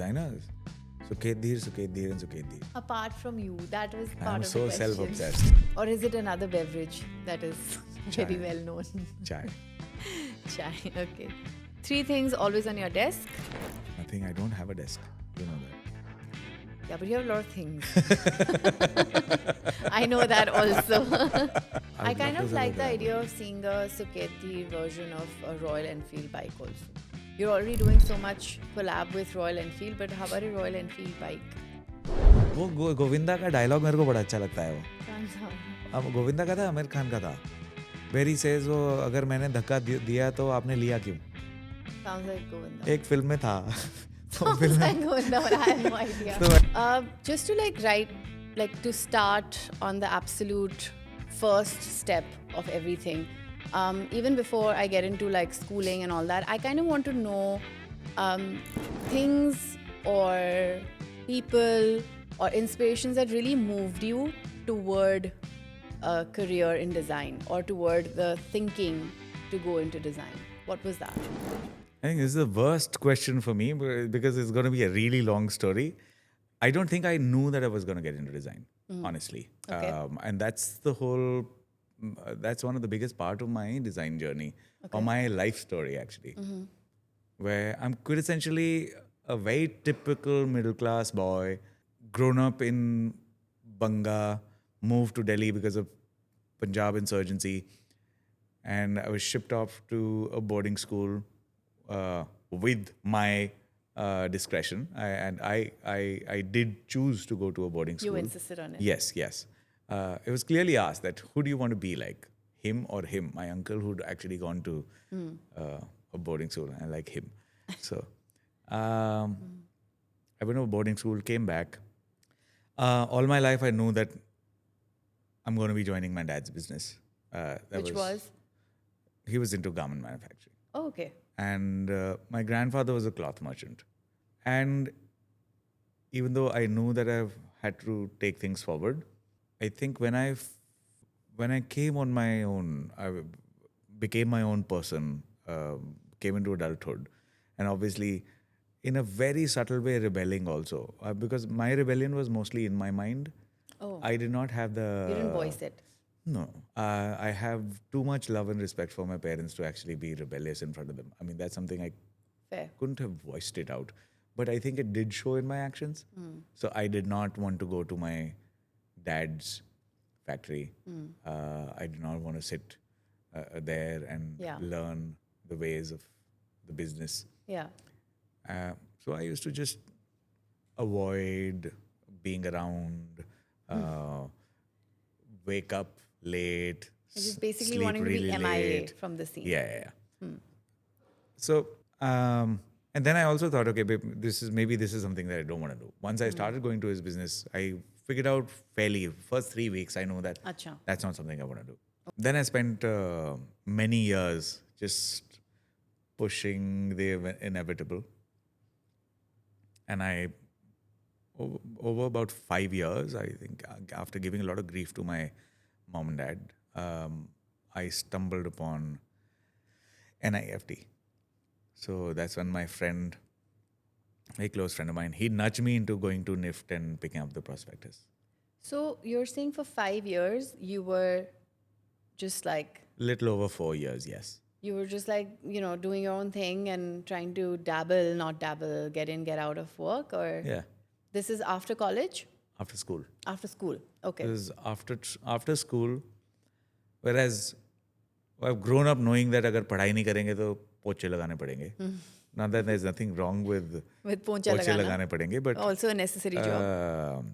designers. Suket Dheer, and Suket Dheer. Apart from you, that was I part am of so the question. self-obsessed. Or is it another beverage that is very Chai. well known? Chai. Chai. Okay. 3 things always on your desk. Nothing. I don't have a desk. You know that. Yeah, but you have a lot of things. I know that also. I would kind love of to like say the that. idea of seeing a Suketi version of a Royal Enfield bike also. You're already doing so much collab with Royal Enfield, but how about a Royal Enfield bike? वो गोविंदा का dialogue मेरे को बड़ा अच्छा लगता है वो. कौन सा? अब गोविंदा का था, आमिर खान का था. Where he says वो अगर मैंने धक्का दिया तो आपने लिया क्यों? Sounds like Govinda. एक फिल्म में था. Sounds like Govinda, but I have no idea. Just to to start on the absolute first step of everything, even before I get into like schooling and all that, I kind of want to know things or people or inspirations that really moved you toward a career in design or toward the thinking to go into design. What was that? I think this is the worst question for me because it's going to be a really long story. I don't think I knew that I was going to get into design, honestly. Okay. And that's the whole, that's one of the biggest part of my design journey or my life story, actually. Where I'm quintessentially a very typical middle class boy, grown up in Banga, moved to Delhi because of Punjab insurgency, and I was shipped off to a boarding school with my discretion. I did choose to go to a boarding school. You insisted on it. Yes. It was clearly asked that who do you want to be like, him or him? My uncle who'd actually gone to a boarding school, and I like him. So I went to a boarding school, came back. All my life I knew that I'm going to be joining my dad's business. Which was? He was into garment manufacturing. Oh, okay. And my grandfather was a cloth merchant. And even though I knew that I've had to take things forward, I think when I came on my own, I became my own person, came into adulthood, and obviously in a very subtle way rebelling also, because my rebellion was mostly in my mind. Oh. I did not have the... You didn't voice it. No. I have too much love and respect for my parents to actually be rebellious in front of them. I mean, that's something I Fair. couldn't have voiced it out. But I think it did show in my actions. So I did not want to go to my dad's factory. I did not want to sit there and learn the ways of the business. Yeah. So I used to just avoid being around, wake up late, Just basically sleep wanting really to be MIA late. from the scene. Yeah. So, and then I also thought, okay, babe, this is something that I don't want to do. Once I started going to his business, I figured out first 3 weeks, I know that Acha. that's not something I want to do. Then I spent many years just pushing the inevitable. And over about 5 years, I think, after giving a lot of grief to my mom and dad, I stumbled upon NIFT. So that's when my friend, a very close friend of mine, he nudged me into going to NIFT and picking up the prospectus. So you're saying for 5 years, you were just like... Little over 4 years, yes. You were just like, doing your own thing and trying to not dabble, get in, get out of work? Or Yeah, this is after college? after school. After school. Okay. It was after school, whereas I've grown up knowing that अगर पढ़ाई नहीं करेंगे तो पोछे लगाने पड़ेंगे. Not that there's nothing wrong with पोछे लगाने पड़ेंगे, but also a necessary job.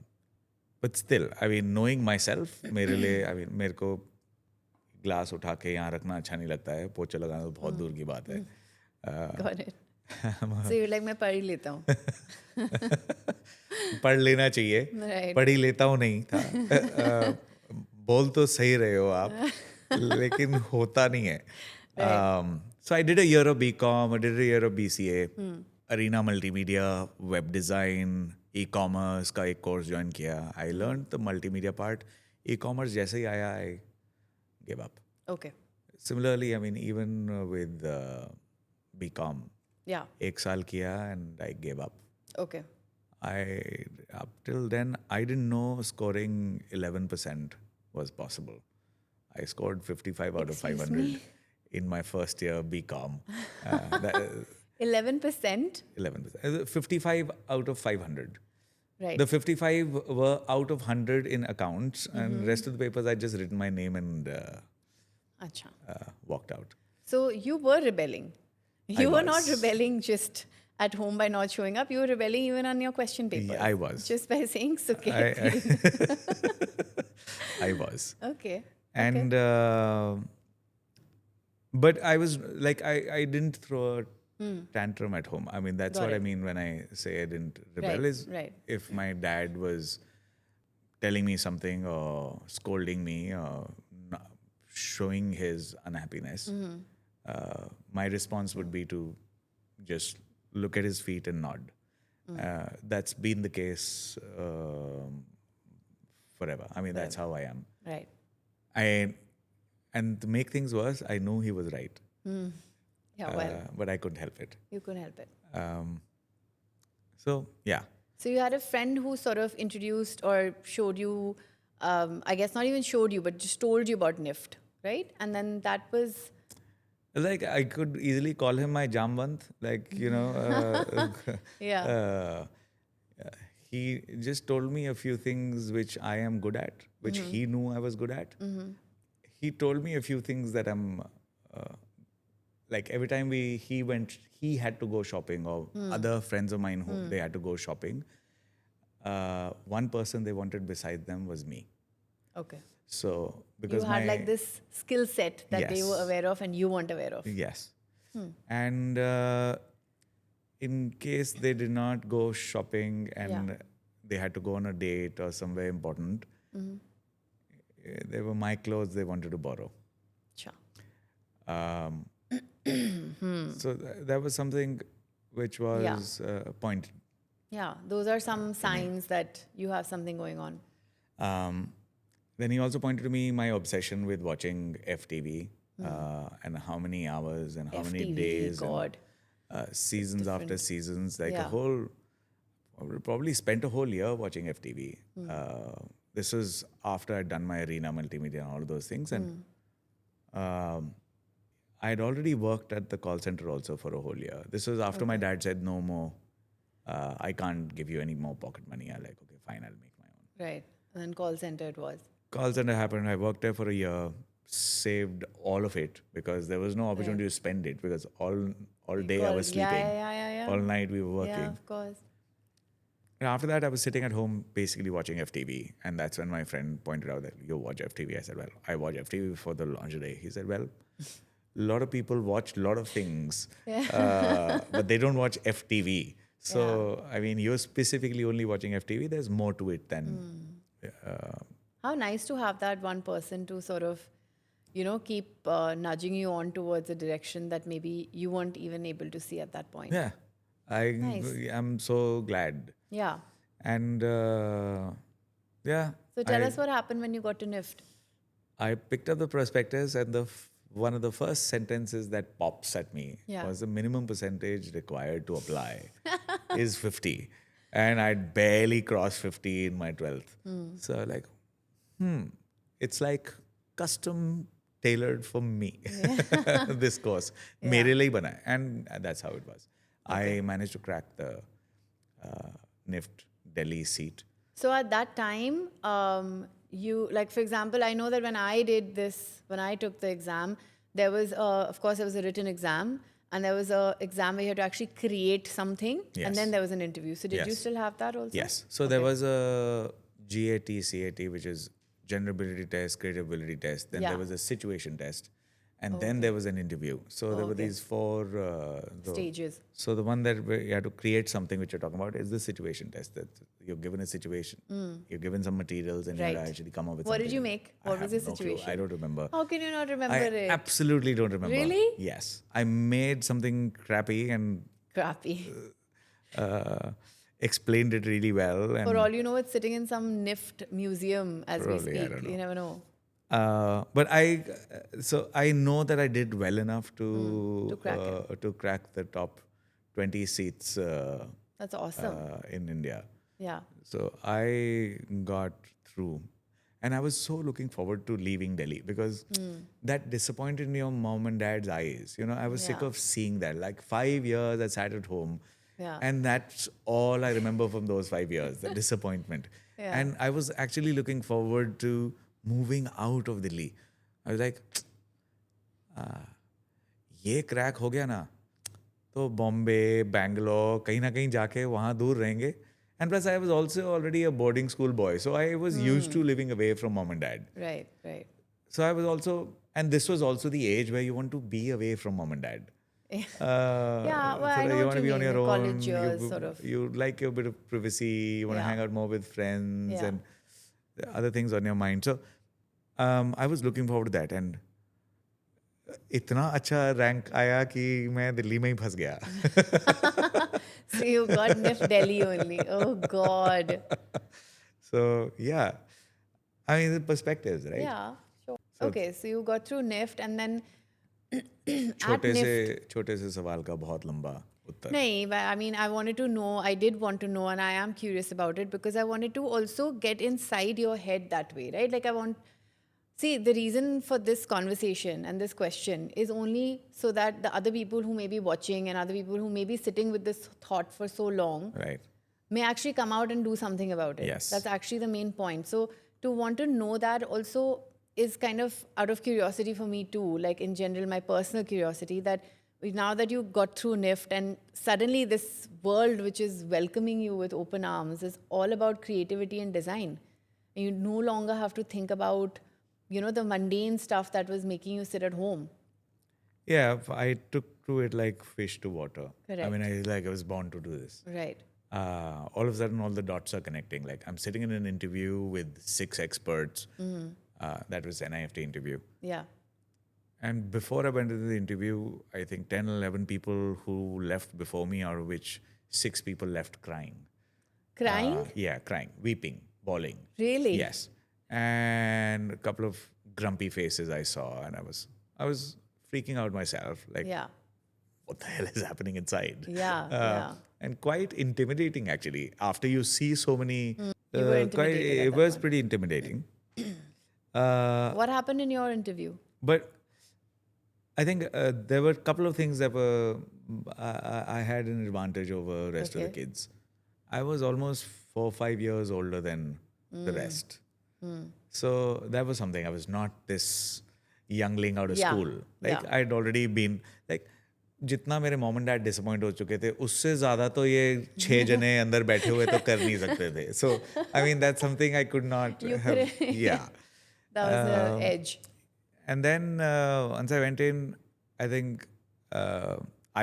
But still, I mean, knowing myself, मेरे को ग्लास उठा के यहाँ रखना अच्छा नहीं लगता है. पोछे लगाना तो बहुत दूर की बात है. Got it. So you're like, मैं पढ़ ही लेता हूँ. पढ़ लेना चाहिए. Right. पढ़ ही लेता हूँ नहीं था. बोल तो सही रहे हो आप, लेकिन होता नहीं है. So I did a year of BCom, I did a year of BCA, Arena Multimedia, web design, e-commerce का एक course join किया. I learned the multimedia part. E-commerce जैसे ही आया, I gave up. Okay. Similarly, I mean, even with BCom, Yeah. 1 साल किया and I gave up. Okay. Up till then, I didn't know scoring 11% was possible. I scored 55 out of Excuse 500 me? in my first year BCom. That, 11%? 11%. 55 out of 500. Right. The 55 were out of 100 in accounts, and rest of the papers I just written my name and Acha. walked out. So you were rebelling. You were not was. rebelling just at home by not showing up. You were rebelling even on your question papers. I was. Just by saying Suket. I was. Okay. And but I was like, I didn't throw a tantrum at home. I mean, that's Got what I it. mean when I say I didn't rebel. Right, Is right. if my dad was telling me something or scolding me or showing his unhappiness, my response would be to just look at his feet and nod. That's been the case forever. I mean, that's how I am. Right. And to make things worse, I knew he was right, Yeah, well, but I couldn't help it. you couldn't help it. So yeah, So you had a friend who sort of introduced or showed you, I guess not even showed you, but just told you about NIFT, right? And then that was, like I could easily call him my Jamwant, like yeah. he just told me a few things which I am good at, which he knew I was good at. He told me a few things that I'm like every time he had to go shopping, or other friends of mine who they had to go shopping. One person they wanted beside them was me. Okay. So You because had my like this skill set that they were Yes. aware of and you weren't aware of. yes, and in case they did not go shopping and Yeah. they had to go on a date or somewhere important, they were my clothes they wanted to borrow. Sure. So that was something which was pointed. Yeah, those are some signs that you have something going on. Then he also pointed to me my obsession with watching FTV and how many hours and how many FTV, days God. and seasons after seasons, like Yeah. I would probably spent a whole year watching FTV. This was after I'd done my arena multimedia and all of those things, and I'd already worked at the call center also for a whole year. This was after my dad said no more. I can't give you any more pocket money. I like, okay, fine, I'll make my own. Right. And then call center it was. Call center happened. I worked there for a year, saved all of it because there was no opportunity to spend it because all day I was sleeping. Yeah. All night we were working. Yeah, of course. And after that, I was sitting at home basically watching FTV. And that's when my friend pointed out that you watch FTV. I said, well, I watch FTV before the lingerie. He said, well, a lot of people watch a lot of things, but they don't watch FTV. So, I mean, you're specifically only watching FTV. There's more to it than... How nice to have that one person to sort of, keep nudging you on towards a direction that maybe you weren't even able to see at that point. Yeah. Nice. I'm so glad. Yeah. And yeah. So tell us what happened when you got to NIFT. I picked up the prospectus, and one of the first sentences that pops at me was the minimum percentage required to apply is 50. And I'd barely crossed 50 in my 12th. So like, it's like custom tailored for me, this course. Mere liye bana hai. And that's how it was. I managed to crack the NIFT Delhi seat. So at that time, you, like, for example, I know that when I took the exam, there was, of course, there was a written exam, and there was a exam where you had to actually create something, and then there was an interview. So did you still have that also? Yes. So there was a GAT, CAT, which is general ability test, creative ability test. Then there was a situation test. And then there was an interview. So there were these four stages. So the one that you had to create something which you're talking about is the situation test. That you're given a situation, you're given some materials, and you have to actually come up with What something. did you make? What was your situation? Clue. I don't remember. How can you not remember I it? absolutely don't remember. Really? Yes. I made something crappy and Crappy. explained it really well. And For all you know, it's sitting in some NIFT museum as Probably, we I speak. don't know. You never know. But I know that I did well enough to crack crack the top 20 seats That's awesome. in India. Yeah. So I got through. And I was so looking forward to leaving Delhi because that disappointed in your mom and dad's eyes. You know, I was sick Yeah. of seeing that. Like 5 years I sat at home. Yeah. And that's all I remember from those 5 years, the disappointment. Yeah. And I was actually looking forward to moving out of Delhi. I was like, ये crack हो गया ना तो बॉम्बे बैंगलोर कहीं ना कहीं जाके वहाँ दूर रहेंगे and plus I was also already a boarding school boy so I was used to living away from mom and dad Right. Right. so I was also and this was also the age where you want to be away from mom and dad Yeah, well, I know you what want to you be on mean, your the own college years, sort of. you like a bit of privacy you want to Yeah. hang out more with friends Yeah. and other things on your mind so I was looking forward to that and इतना अच्छा rank आया कि मैं दिल्ली में ही फंस गया So you got NIF Delhi only. Oh God. so yeah I mean the perspectives right Yeah. Sure. Okay, so you got through NIFT and then at छोटे से सवाल का बहुत लंबा उत्तर nahi, but I mean, I wanted to know, I did want to know, and I am curious about it because I wanted to also get inside your head that way, right? Like, see, the reason for this conversation and this question is only so that the other people who may be watching and other people who may be sitting with this thought for so long right may actually come out and do something about it. Yes. That's actually the main point. So to want to know that also is kind of out of curiosity for me too, like in general, my personal curiosity that now that you got through NIFT and suddenly this world which is welcoming you with open arms is all about creativity and design. And you no longer have to think about, you know, the mundane stuff that was making you sit at home. yeah I took to it like fish to water I Correct. mean I was born to do this Right. all of a sudden all the dots are connecting like I'm sitting in an interview with 6 experts that was an NIFT interview Yeah. and before I went into the interview I think 10 11 people who left before me out of which 6 people left crying Crying? yeah crying weeping bawling Really? yes and a couple of grumpy faces I saw and I was freaking out myself like Yeah. what the hell is happening inside Yeah. Yeah. and quite intimidating actually after you see so many You were intimidated at it that was point. pretty intimidating What happened in your interview? but I think there were a couple of things that were I had an advantage over rest of the Okay. kids I was almost 4 or 5 years older than the rest so that was something I was not this youngling out of Yeah. school like Yeah. I'd already been like जितना मेरे mom and dad disappoint हो चुके थे उससे ज्यादा तो ये 6 जने अंदर बैठे हुए तो कर नहीं सकते थे so I mean that's something I could not You couldn't- या That was the edge. and then once I went in I think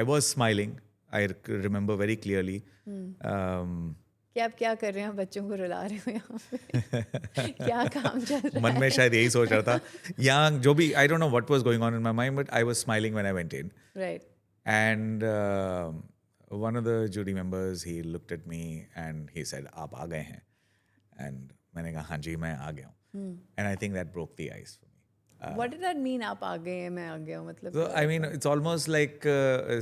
I was smiling I remember very clearly कि आप क्या कर रहे हैं बच्चों को रुला रहे हो यहाँ पे क्या काम चल रहा मन में शायद यही सोच रहा था या जो भी आई don't know what was going on in my mind but I was smiling when I went in है right and one of the jury members he looked at me and he said आप आ गए हैं and मैंने कहा हाँ जी मैं आ गया हूँ and I think that broke the ice for me what did that mean आप आ गए हैं मैं आ गया हूँ मतलब so I mean it's almost like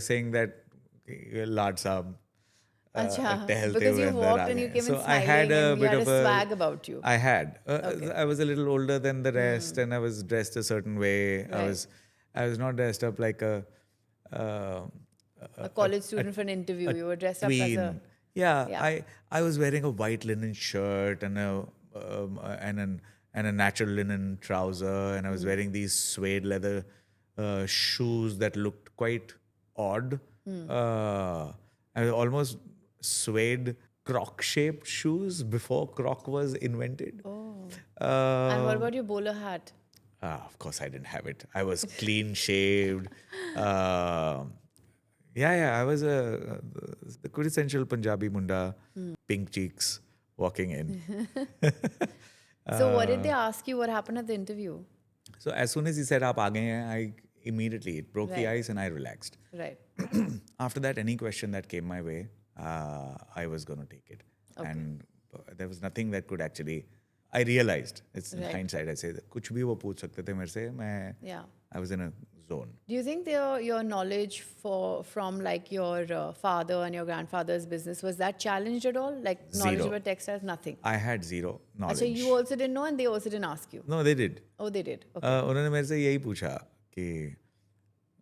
saying that लाड साहब अच्छा टहलते because हुए you अंदर आ walked and गए you हैं. came So in I had smiling a and you bit had of a a swag about you. I had. I was a little older than the rest, and I was dressed a certain way. Right. I was not dressed up like a A college student for an interview. You were dressed up as tween. a Yeah, Yeah. I was wearing a white linen shirt and a natural linen trouser, and I was wearing these suede leather shoes that looked quite odd. I was almost suede croc-shaped shoes before croc was invented. and what about your bowler hat? Of course, I didn't have it. I was clean shaved. Yeah. I was the quintessential Punjabi munda, pink cheeks, walking in. So what did they ask you? What happened at the interview? So as soon as he said, "Aap aa gaye hain," I immediately it broke the Right. ice and I relaxed. Right. After that, any question that came my way, I was going to take it. And there was nothing that could actually. I realized it's in Right. hindsight. I say that कुछ भी वो पूछ सकते थे मेरे से. मैं Yeah. I was in a zone. Do you think your knowledge from like your father and your grandfather's business, was that challenged at all? Like knowledge Zero. about textiles, nothing. I had zero knowledge. So you also didn't know, and they also didn't ask you. No, they did. Oh, they did. Okay. उन्होंने मेरे से यही पूछा कि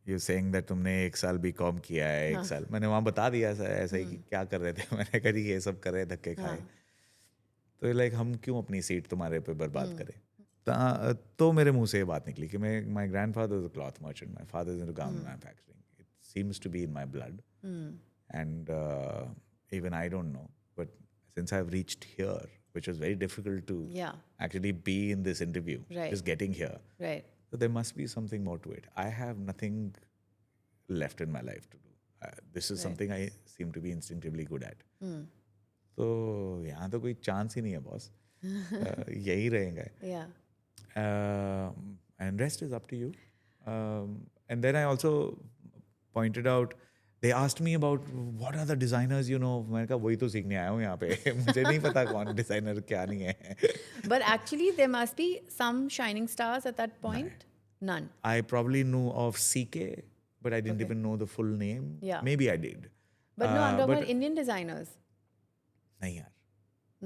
you saying that तुमने 1 साल BCom किया है 1 साल. मैंने वहाँ बता दिया ऐसा ही कि क्या कर रहे थे. मैंने कहा जी ये सब कर रहे धक्के खाए. तो लाइक हम क्यों अपनी सीट तुम्हारे पे बर्बाद करें. तो मेरे मुंह से ये बात निकली कि my grandfather is a cloth merchant, my father is in garment manufacturing. It seems to be in my blood and even I don't know, but since I have reached here, which was very difficult to actually be in this interview, just getting here. Right. So there must be something more to it. I have nothing left in my life to do. This is something I seem to be instinctively good at. So यहाँ तो कोई chance ही नहीं है boss. यही रहेंगे. And rest is up to you. And then I also pointed out, they asked me about what are the designers you know. मैंने कहा वही तो सीखने आया हूँ यहाँ पे. मुझे नहीं पता कौन डिजाइनर क्या नहीं है. But actually there must be some shining stars at that point. None. I probably knew of CK, but I didn't even know the full name. Yeah. Maybe I did. But no, I'm talking about Indian designers. नहीं यार.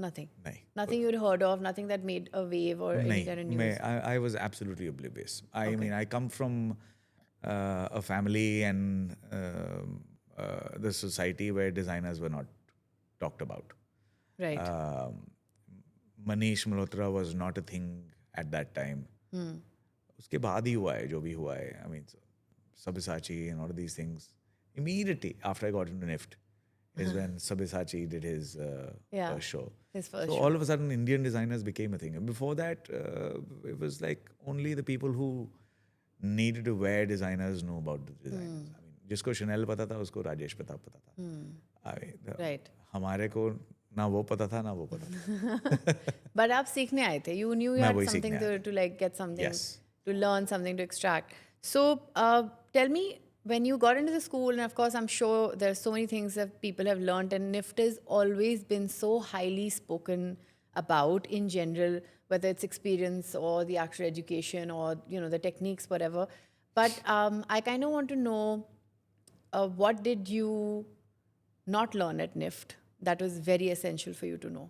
Nothing. नहीं. Nothing you'd heard of, nothing that made a wave or any kind of news. I was absolutely oblivious. I mean, I come from a family and the society where designers were not talked about. Right. Manish Malhotra was not a thing at that time. उसके बाद ही हुआ है जो भी हुआ है. I mean, Sabyasachi and all of these things. Immediately after I got into NIFT is when Sabyasachi did his first show. His first so show. all of a sudden Indian designers became a thing. And before that, it was like only the people who needed to wear designers know about the designers. I mean, जिसको Chanel पता था उसको राजेश प्रताप पता था. I mean, Right. हमारे को ना वो पता था ना वो पता था. But आप सीखने आए थे. You knew you मैं had वही something सीखने आया to like get something, Yes. to learn something, to extract. So tell me, when you got into the school, and of course I'm sure there's so many things that people have learned, and NIFT has always been so highly spoken about in general, whether it's experience or the actual education or the techniques, whatever. But I kind of want to know, what did you not learn at NIFT that was very essential for you to know?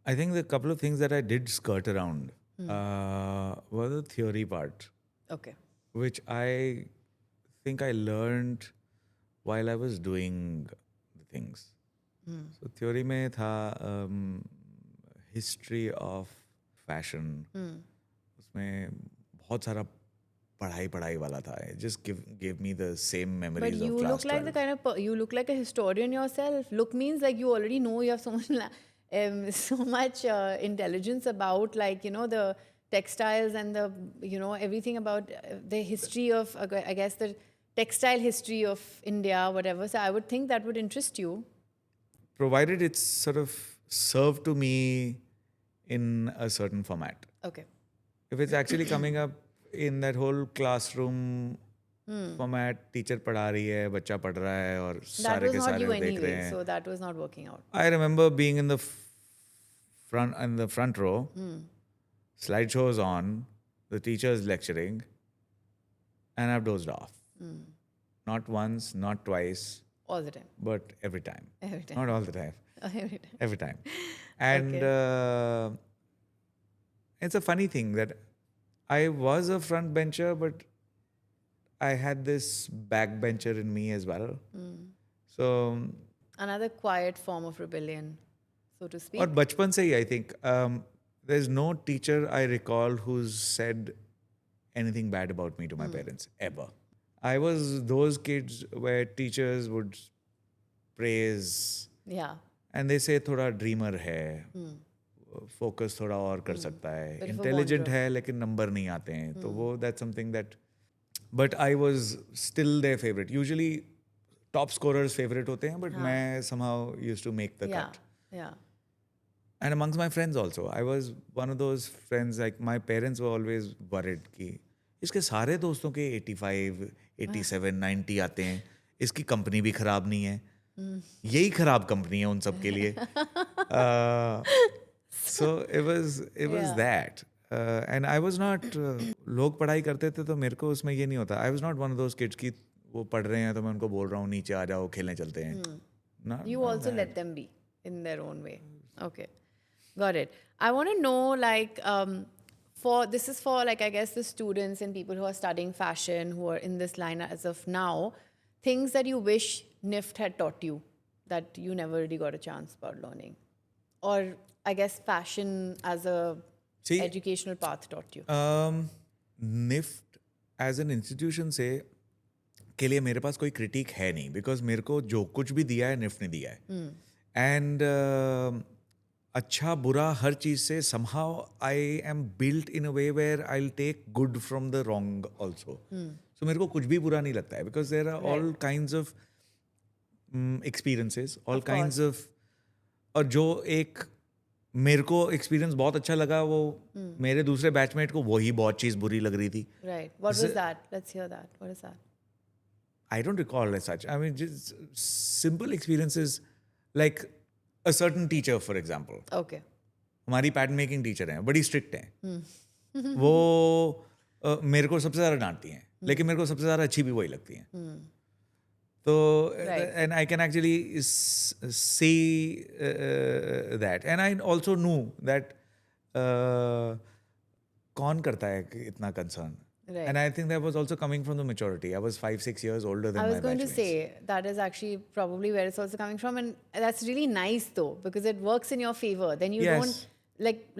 I think the couple of things that I did skirt around were the theory part, Okay. which I think I learned while I was doing the things. So theory में था history of fashion. उसमें बहुत सारा पढ़ाई वाला था. It just gave me the same memories But of you class look like 12. the kind of you look like a historian yourself. Look means like you already know, you have so much so much intelligence about the textiles and the everything about the history of I guess the textile history of India, whatever. So I would think that would interest you. Provided it's sort of served to me in a certain format. Okay. If it's actually coming up in that whole classroom format, teacher पढ़ा रही है, बच्चा पढ़ रहा है और That सारे was के not सारे you देख रहे anyway, हैं. so that was not working out. I remember being in the front row, slideshow is on, the teacher is lecturing, and I've dozed off. Not once, not twice, All the time. but every time. Every time. Not all the time. Every time. Every time. And it's a funny thing that I was a front bencher, but I had this backbencher in me as well. So, Another quiet form of rebellion, so to speak. और बचपन से ही I think there's no teacher I recall who's said anything bad about me to my parents ever. I was those kids where teachers would praise Yeah. and they say थोड़ा dreamer है, focus थोड़ा और कर सकता है, Bit of a intelligent wanderer. है लेकिन number नहीं आते हैं, तो वो that's something that. But I was still their favorite. Usually top scorers favorite होते हैं, but मैं somehow used to make the Yeah. cut. Yeah. And amongst my friends also, I was one of those friends, like my parents were always worried कि इसके सारे दोस्तों के 85, 87, 90 आते हैं, इसकी कंपनी भी खराब नहीं है, यही खराब कंपनी है उन सब के लिए. So it was Yeah. that. And I was not लोग पढ़ाई करते थे तो मेरे को उसमें ये नहीं होता. I was not one of those kids की वो पढ़ रहे हैं तो मैं उनको बोल रहा हूँ नीचे आ जाओ खेलने चलते हैं. You also let them be in their own way. Okay, got it. I want to know, like, for this is for, like, I guess the students and people who are studying fashion who are in this line as of now, things that you wish NIFT had taught you that you never really got a chance about learning, or I guess fashion as a See, educational path taught you. NIFT as an institution से के लिए मेरे पास कोई critic है नहीं, because मेरे को जो कुछ भी दिया है निफ्ट ने दिया है. एंड अच्छा बुरा हर चीज़ से somehow I am built in a way where I will take good from the wrong also. So मेरे को कुछ भी बुरा नहीं लगता है, because there are all kinds of experiences, all kinds of. और जो एक मेरे को एक्सपीरियंस बहुत अच्छा लगा, वो मेरे दूसरे बैचमेट को वही बहुत चीज़ बुरी लग रही थी. Right. What was that? Let's hear that. What is that? I don't recall as such. I mean, just simple experiences like a certain teacher, for example. Okay. हमारी पैटर्न मेकिंग टीचर हैं, बड़ी स्ट्रिक्ट हैं. वो मेरे को सबसे ज़्यादा डांटती हैं, लेकिन मेरे को सबसे ज़्यादा अच्छी भी वही लगती हैं. तो and I can actually see that, and I also knew that कौन करता है इतना concern. Right. And I think that was also coming from the maturity. I was 5-6 years older than I my was going to batchmates. say that is actually probably where it's also coming from, and that's really nice though, because it works in your favor. Then you Yes. don't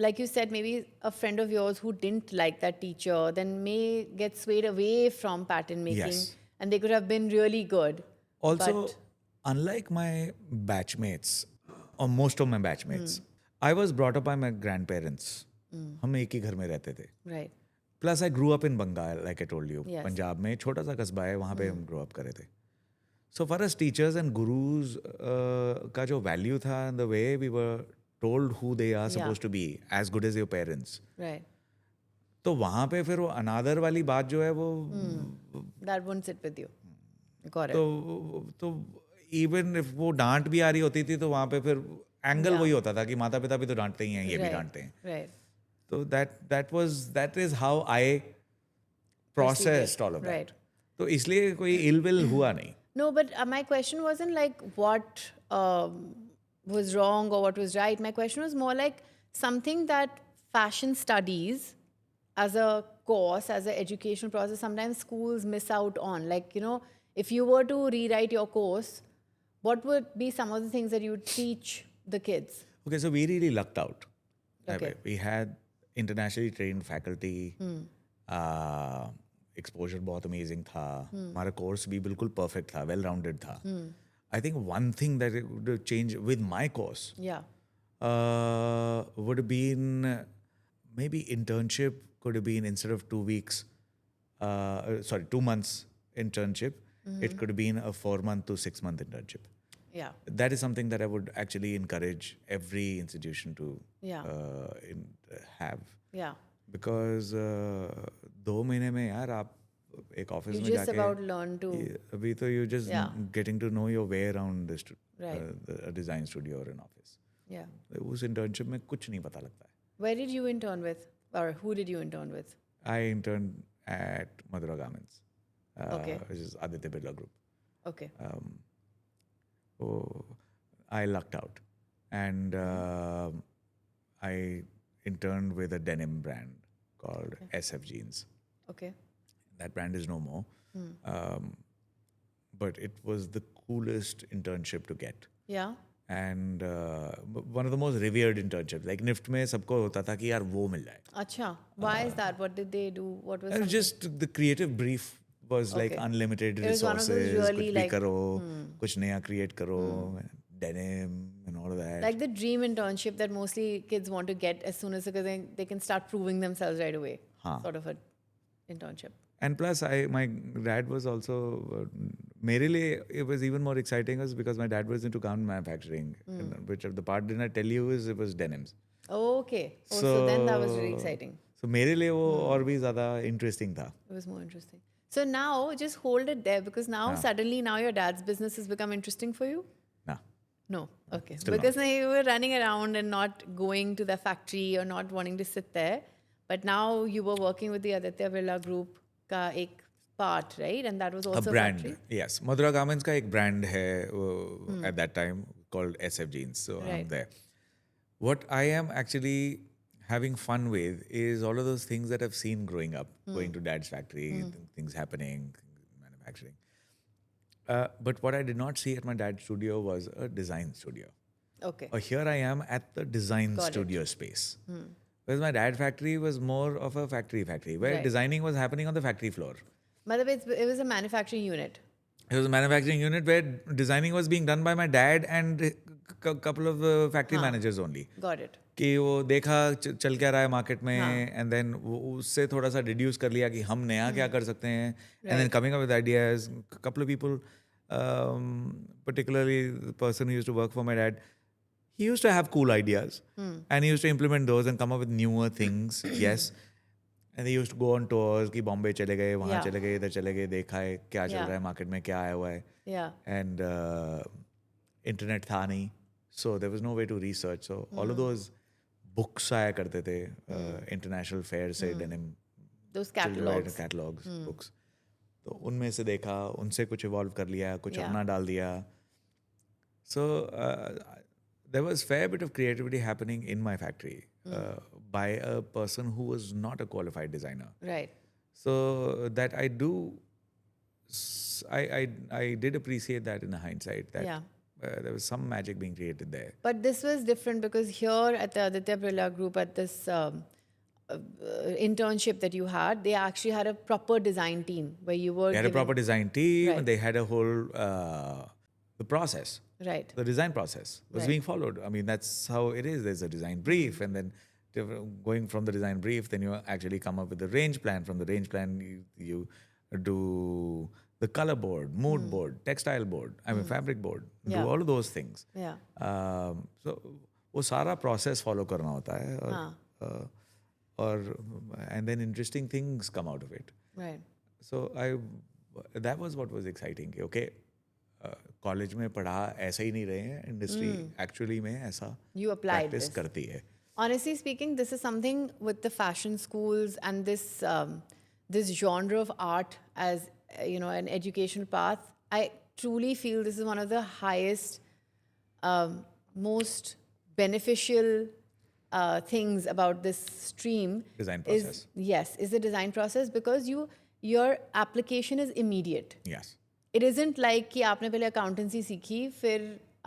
like you said, maybe a friend of yours who didn't like that teacher then may get swayed away from pattern making, Yes. and they could have been really good. Also, But- unlike my batchmates, or most of my batchmates, I was brought up by my grandparents. हम एक ही घर में रहते थे. Right. Plus, I grew up in Bengal, like I told you. Yes. Punjab में छोटा सा कस्बा है, वहाँ पे हम grow up करे थे. So for us teachers and gurus का जो value था, and the way we were told who they are supposed to be, as good as your parents. Right. तो वहाँ पे फिर वो अनादर वाली बात जो है वो That won't sit with you. Got it. तो इवन इफ वो डांट भी आ रही होती थी तो वहाँ पे फिर एंगल वही होता था कि माता पिता भी तो डांटते ही हैं, ये भी Right. डांटते हैं. Right. तो that is how I processed all of that. Right. तो इसलिए कोई इल विल हुआ नहीं. No, but my question wasn't like what was wrong or what was right. My question was more like something that fashion studies as a course, as an educational process, sometimes schools miss out on. Like, you know, if you were to rewrite your course, what would be some of the things that you would teach the kids? Okay, so we really lucked out. Okay. We had internationally trained faculty. Exposure बहुत amazing था. हमारा course भी बिल्कुल perfect था, well rounded था. I think one thing that it would change with my course Yeah. would have been maybe internship could have been instead of 2 weeks, 2 months internship, it could have been a 4-month to 6-month internship. Yeah. That is something that I would actually encourage every institution to Yeah. have. Yeah. Because 2 महीने में यार आप एक office You में just जाके about learn to. अभी तो you just Yeah. getting to know your way around this Right. a design studio or an office. Yeah. उस internship में कुछ नहीं पता लगता है. Where did you intern with? Or who did you intern with? I interned at Madura Garments, Okay. which is Aditya Birla Group. Okay. I lucked out, and I interned with a denim brand called SF Jeans. Okay. That brand is no more, but it was the coolest internship to get. Yeah. And one of the most revered internships. Like NIFT में सबको होता था कि यार वो मिल जाए. Acha. Why is that? What did they do? What was And something- just the creative brief was like Okay. unlimited It was one of those resources. really कुछ भी like- करो, कुछ नया create करो, denim and all of that. like the dream internship that mostly kids want to get as soon as because they can start proving themselves right away. हाँ. Sort of a internship. And plus, my dad was also. मेरे लिए it was even more exciting was because my dad was into garment manufacturing, and which the part did not tell you is it was denims. Okay. Oh, so then that was really exciting. So मेरे लिए वो और भी ज़्यादा interesting था. It was more interesting. So now just hold it there because now suddenly now your dad's business has become interesting for you. Nah. No. Okay. Still Because now you were running around and not going to the factory or not wanting to sit there. But now you were working with the Aditya Birla Group का एक part, right? And that was A also a brand, factory. yes. Madhura Garments का एक brand है at that time called SF Jeans. So I'm Right. there. What I am actually having fun with is all of those things that I've seen growing up, going to dad's factory, things happening, manufacturing. But what I did not see at my dad's studio was a design studio. Okay. Here I am at the design Got it. studio space. Whereas my dad's factory was more of a factory, where Right. designing was happening on the factory floor. Matlab it was a manufacturing unit. It was a manufacturing unit where designing was being done by my dad and a couple of factory managers only. Got it. कि वो देखा चल क्या रहा है market में and then उससे थोड़ा सा डिड्यूस कर लिया कि हम नया क्या कर सकते हैं and then coming up with ideas couple of people particularly the person who used to work for my dad, he used to have cool ideas and he used to implement those and come up with newer things. Yes. And they used to go on tours कि बॉम्बे चले गए वहाँ Yeah. चले गए इधर चले गए देखा है क्या चल Yeah. रहा है मार्केट में क्या आया हुआ है Yeah. and internet था नहीं so there was no way to research so all of those books आया करते थे international fair से denim Those catalogs catalogs. books तो उनमें से देखा उनसे कुछ इवॉल्व कर लिया कुछ Yeah. अपना डाल दिया so there was fair bit of creativity happening in my factory by a person who was not a qualified designer Right. so that I do I did appreciate that in hindsight that Yeah. there was some magic being created there. But this was different because here at the Aditya Birla Group, at this internship that you had, they actually had a proper design team where you were They had a given- proper design team. Right. And they had a whole the process. Right. The design process was Right. being followed. I mean, that's how it is. There's a design brief, and then going from the design brief, then you actually come up with the range plan. From the range plan, you do the color board, mood board, textile board, I mean fabric board, Yeah. do all of those things. Yeah. So वो सारा process follow करना होता है और and then interesting things come out of it. Right. So that was what was exciting. कि okay, college में पढ़ा ऐसा ही नहीं रहे हैं इंडस्ट्री एक्चुअली में ऐसा You applied प्रैक्टिस this. करती है. Honestly speaking, this is something with the fashion schools and this genre of art as an educational path. I truly feel this is one of the highest, most beneficial things about this stream. Design is- process. Yes, is the design process because your application is immediate. Yes. It isn't like कि आपने पहले accountancy सीखी फिर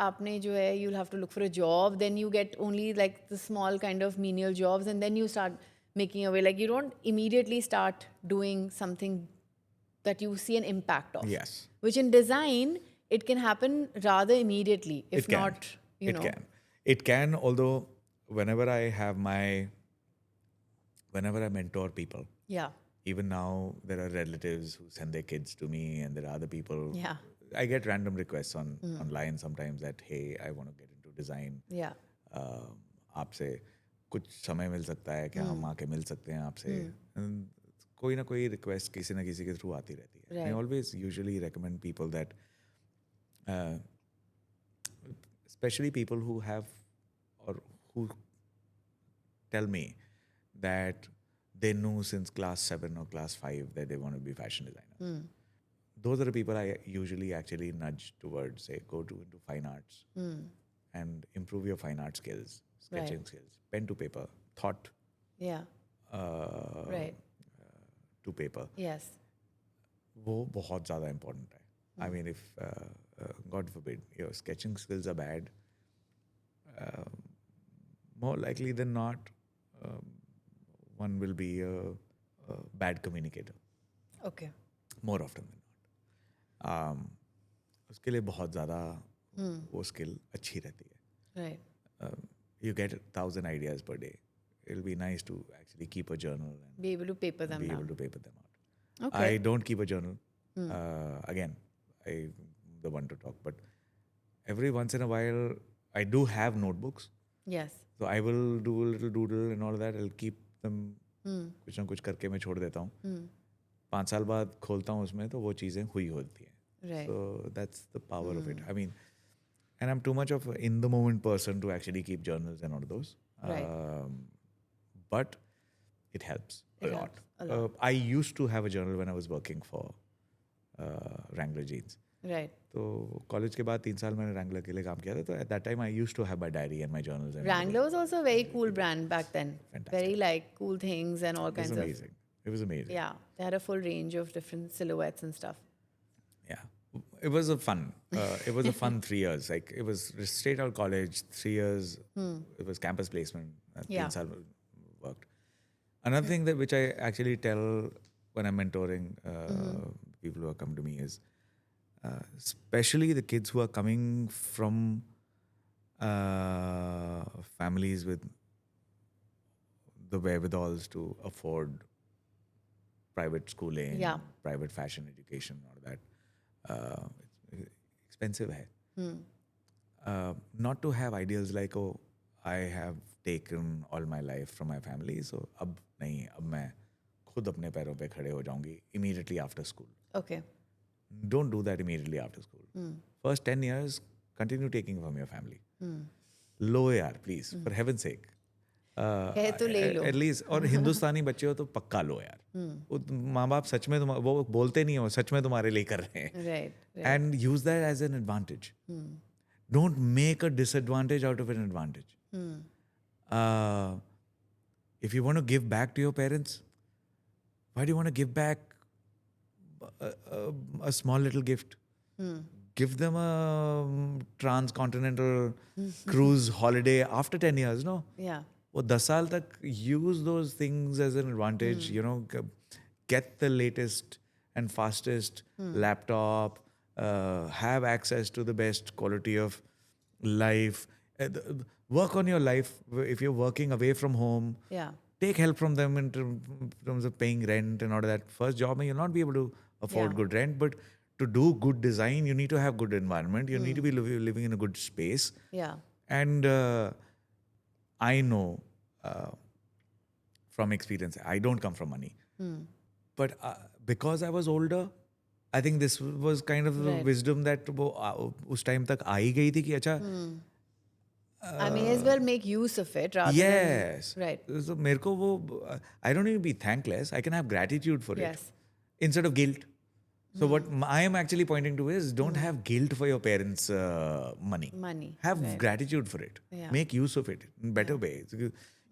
आपने जो है you'll have to look for a job, then you get only like the small kind of menial jobs and then you start making your way. Like you don't immediately start doing something that you see an impact of. Yes. Which in design, it can happen rather immediately, if It can. not, It can. It can, although whenever I mentor people, Yeah. even now there are relatives who send their kids to me and there are other people. Yeah. I get random requests online sometimes that, hey, I want to get into design. Yeah. आपसे कुछ समय मिल सकता है क्या हम आके मिल सकते हैं आपसे And कोई ना कोई रिक्वेस्ट किसी ना किसी के थ्रू आती रहती है. I Right. always usually recommend people that especially people who have or who tell me that they know since class 7 or class 5 that they want to be fashion designers. Those are the people I usually actually nudge towards, say, go into fine arts and improve your fine art skills, sketching skills, pen to paper, thought Yeah. Right. to paper. Yes. वो बहुत ज़्यादा important है. I mean, if God forbid your sketching skills are bad, more likely than not, one will be a bad communicator. Okay. More often than not. उसके लिए बहुत ज़्यादा वो skill अच्छी रहती है. Right. You get 1,000 ideas per day. It'll be nice to actually keep a journal and Be able to paper them be down. able to paper them out. Okay. I don't keep a journal. Again, I'm the one to talk. But every once in a while, I do have notebooks. Yes. So I will do a little doodle and all that. I'll keep them. कुछ ना कुछ करके मैं छोड़ देता हूँ. 5 साल बाद खोलता हूँ उसमें तो वो चीज़ें हुई होती हैं. Right. So that's the power of it. I mean, and I'm too much of an in the moment person to actually keep journals and all of those. Right. But it helps It a lot. helps a lot. I used to have a journal when I was working for Wrangler Jeans. Right. तो college के बाद 3 साल मैंने Wrangler के लिए काम किया था. तो at that time I used to have my diary and my journals. And Wrangler was also a very cool brand back then. Fantastic. Very like cool things and all it was kinds amazing. It was amazing. of. Yeah. They had a full range of different silhouettes and stuff. Yeah. It was a fun. It was a fun 3 years. Like it was straight out college, 3 years. It was campus placement. Yeah. 3 साल worked. Another thing that which I actually tell when I'm mentoring people who are come to me is, especially the kids who are coming from families with the wherewithals to afford private schooling, Yeah. private fashion education, all that. It's expensive hai. Not to have ideals like, oh, I have taken all my life from my family, so अब नहीं, अब मैं खुद अपने पैरों पे खड़े हो जाऊंगी immediately after school. Okay. Don't do that immediately after school. First 10 years, continue taking from your family. लो यार, please, for heaven's sake. कहे तो ले लो. At least, और हिंदुस्तानी बच्चे हो तो पक्का लो यार. वो माँ बाप सच में वो बोलते नहीं हो, सच में तुम्हारे लिए कर रहे हैं. Right. And use that as an advantage. Don't make a disadvantage out of an advantage. If you want to give back to your parents, why do you want to give back a small little gift? Give them a transcontinental cruise holiday after 10 years, no? Yeah. वो 10 साल तक use those things as an advantage, you know, get the latest and fastest laptop, have access to the best quality of life, work on your life. If you're working away from home, Yeah. take help from them in terms of paying rent and all of that. First job, you'll not be able to afford Yeah. good rent, but to do good design, you need to have good environment. You need to be living in a good space. Yeah. And I know from experience, I don't come from money. But because I was older, I think this was kind of the Right. wisdom that वो उस time तक आ ही गई थी कि अच्छा I may as well make use of it rather yes. than. Right. So मेरे को वो I don't need to be thankless. I can have gratitude for Yes. it instead of guilt. So what I am actually pointing to is don't have guilt for your parents' money. Money. Have Right. gratitude for it. Yeah. Make use of it in better ways.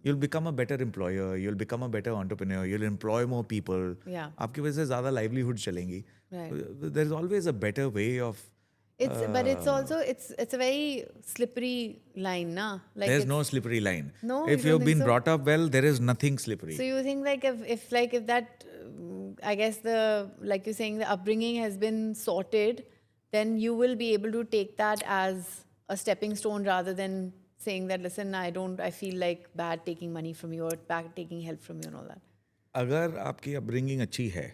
You'll become a better employer. You'll become a better entrepreneur. You'll employ more people. Yeah. आपकी वजह से ज़्यादा livelihood चलेंगी. Right. There's always a better way of. But it's also it's a very slippery line, na? Like There's it's- no slippery line. No, you If don't you've think been so? brought up well, there is nothing slippery. So you think like if that I guess like you're saying the upbringing has been sorted, then you will be able to take that as a stepping stone rather than saying that listen, I feel like bad taking money from you or bad taking help from you and all that. अगर आपकी upbringing अच्छी है,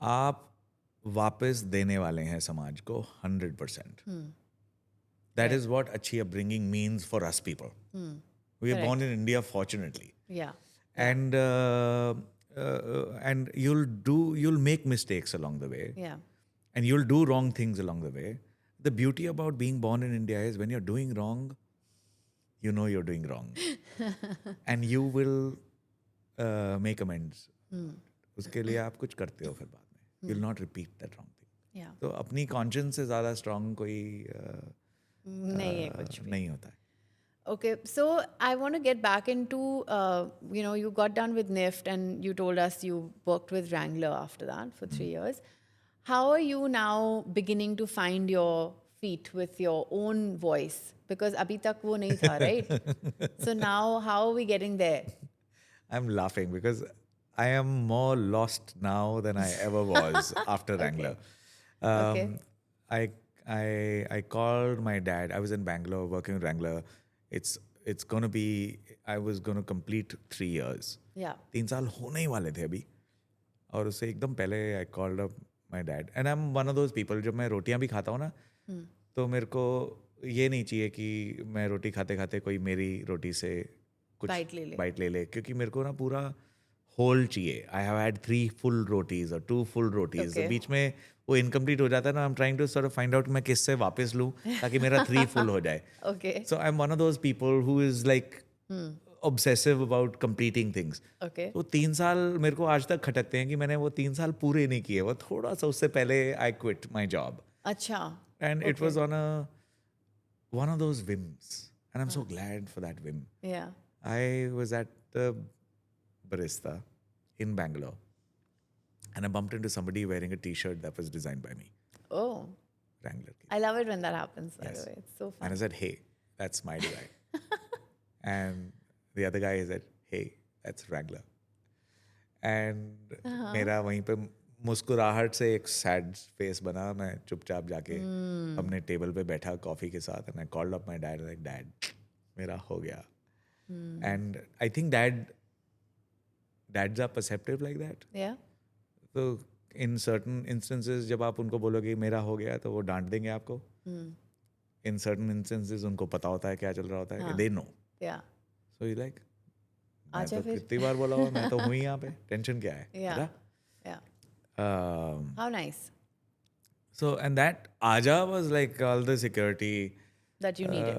आप वापस देने वाले हैं समाज को 100%. That is what अच्छी upbringing means for us people. We are born in India, fortunately. Yeah. And you'll make mistakes along the way. Yeah. And you'll do wrong things along the way. The beauty about being born in India is when you're doing wrong, you know you're doing wrong. And you will make amends. उसके लिए आप कुछ करते हो फिर बाद में. You'll not repeat that wrong thing. Yeah. तो अपनी conscience से ज़्यादा strong कोई नहीं है कुछ भी. नहीं होता है. Okay, so I want to get back into, you got done with NIFT and you told us you worked with Wrangler after that for 3 years. How are you now beginning to find your feet with your own voice? Because abhi tak wo nahi tha, right? So now how are we getting there? I'm laughing because I am more lost now than I ever was after Wrangler. Okay. I called my dad. I was in Bangalore working with Wrangler. It's going to be, I was going to complete 3 years. Yeah. 3 साल होने ही वाले थे अभी. और उससे एकदम पहले I called up my dad. And I'm one of those people, जब मैं रोटियां भी खाता हूँ ना, तो मेरे को ये नहीं चाहिए कि मैं रोटी खाते खाते कोई मेरी रोटी से कुछ Bite ले ले. क्योंकि मेरे को ना पूरा होल चाहिए. I have had 3 full rotis or 2 full rotis. Okay. बीच में वो इनकम्प्लीट हो जाता है ना. I'm trying to sort of find out मैं किससे वापस लूँ ताकि मेरा 3 full हो जाए. Okay. So I'm one of those people who is like obsessive about completing things. Okay. तो 3 साल मेरे को आज तक खटकते हैं कि मैंने वो 3 साल पूरे नहीं किए. वो थोड़ा सा उससे पहले I quit my job. Acha. And it was on one of those whims. And I'm so glad for that whim. Yeah. I was at the barista in Bangalore. And I bumped into somebody wearing a t-shirt that was designed by me. Oh. Wrangler. I love it when that happens, by Yes. the way. It's so And I fun. said, hey, that's my design. And the other guy said, hey, that's Wrangler. And मेरा वहीं पे मुस्कुराहट से एक sad face बना. मैं चुपचाप जाके अपने टेबल पे बैठा कॉफी के साथ. And I called up my dad, like, Dad, मेरा हो गया. And I think dads are perceptive like that. Yeah. तो in certain instances जब आप उनको बोलोगे मेरा हो गया तो वो डांट देंगे आपको. In certain instances उनको पता होता है क्या चल रहा होता है. They know. Yeah. So you like, मैं आजा तो फिर. कितनी बार बोला हुआ, मैं तो हूँ ही यहाँ पे. टेंशन क्या है? Yeah. पता? Yeah. Um, How nice so and that Aja was like all the security that you needed.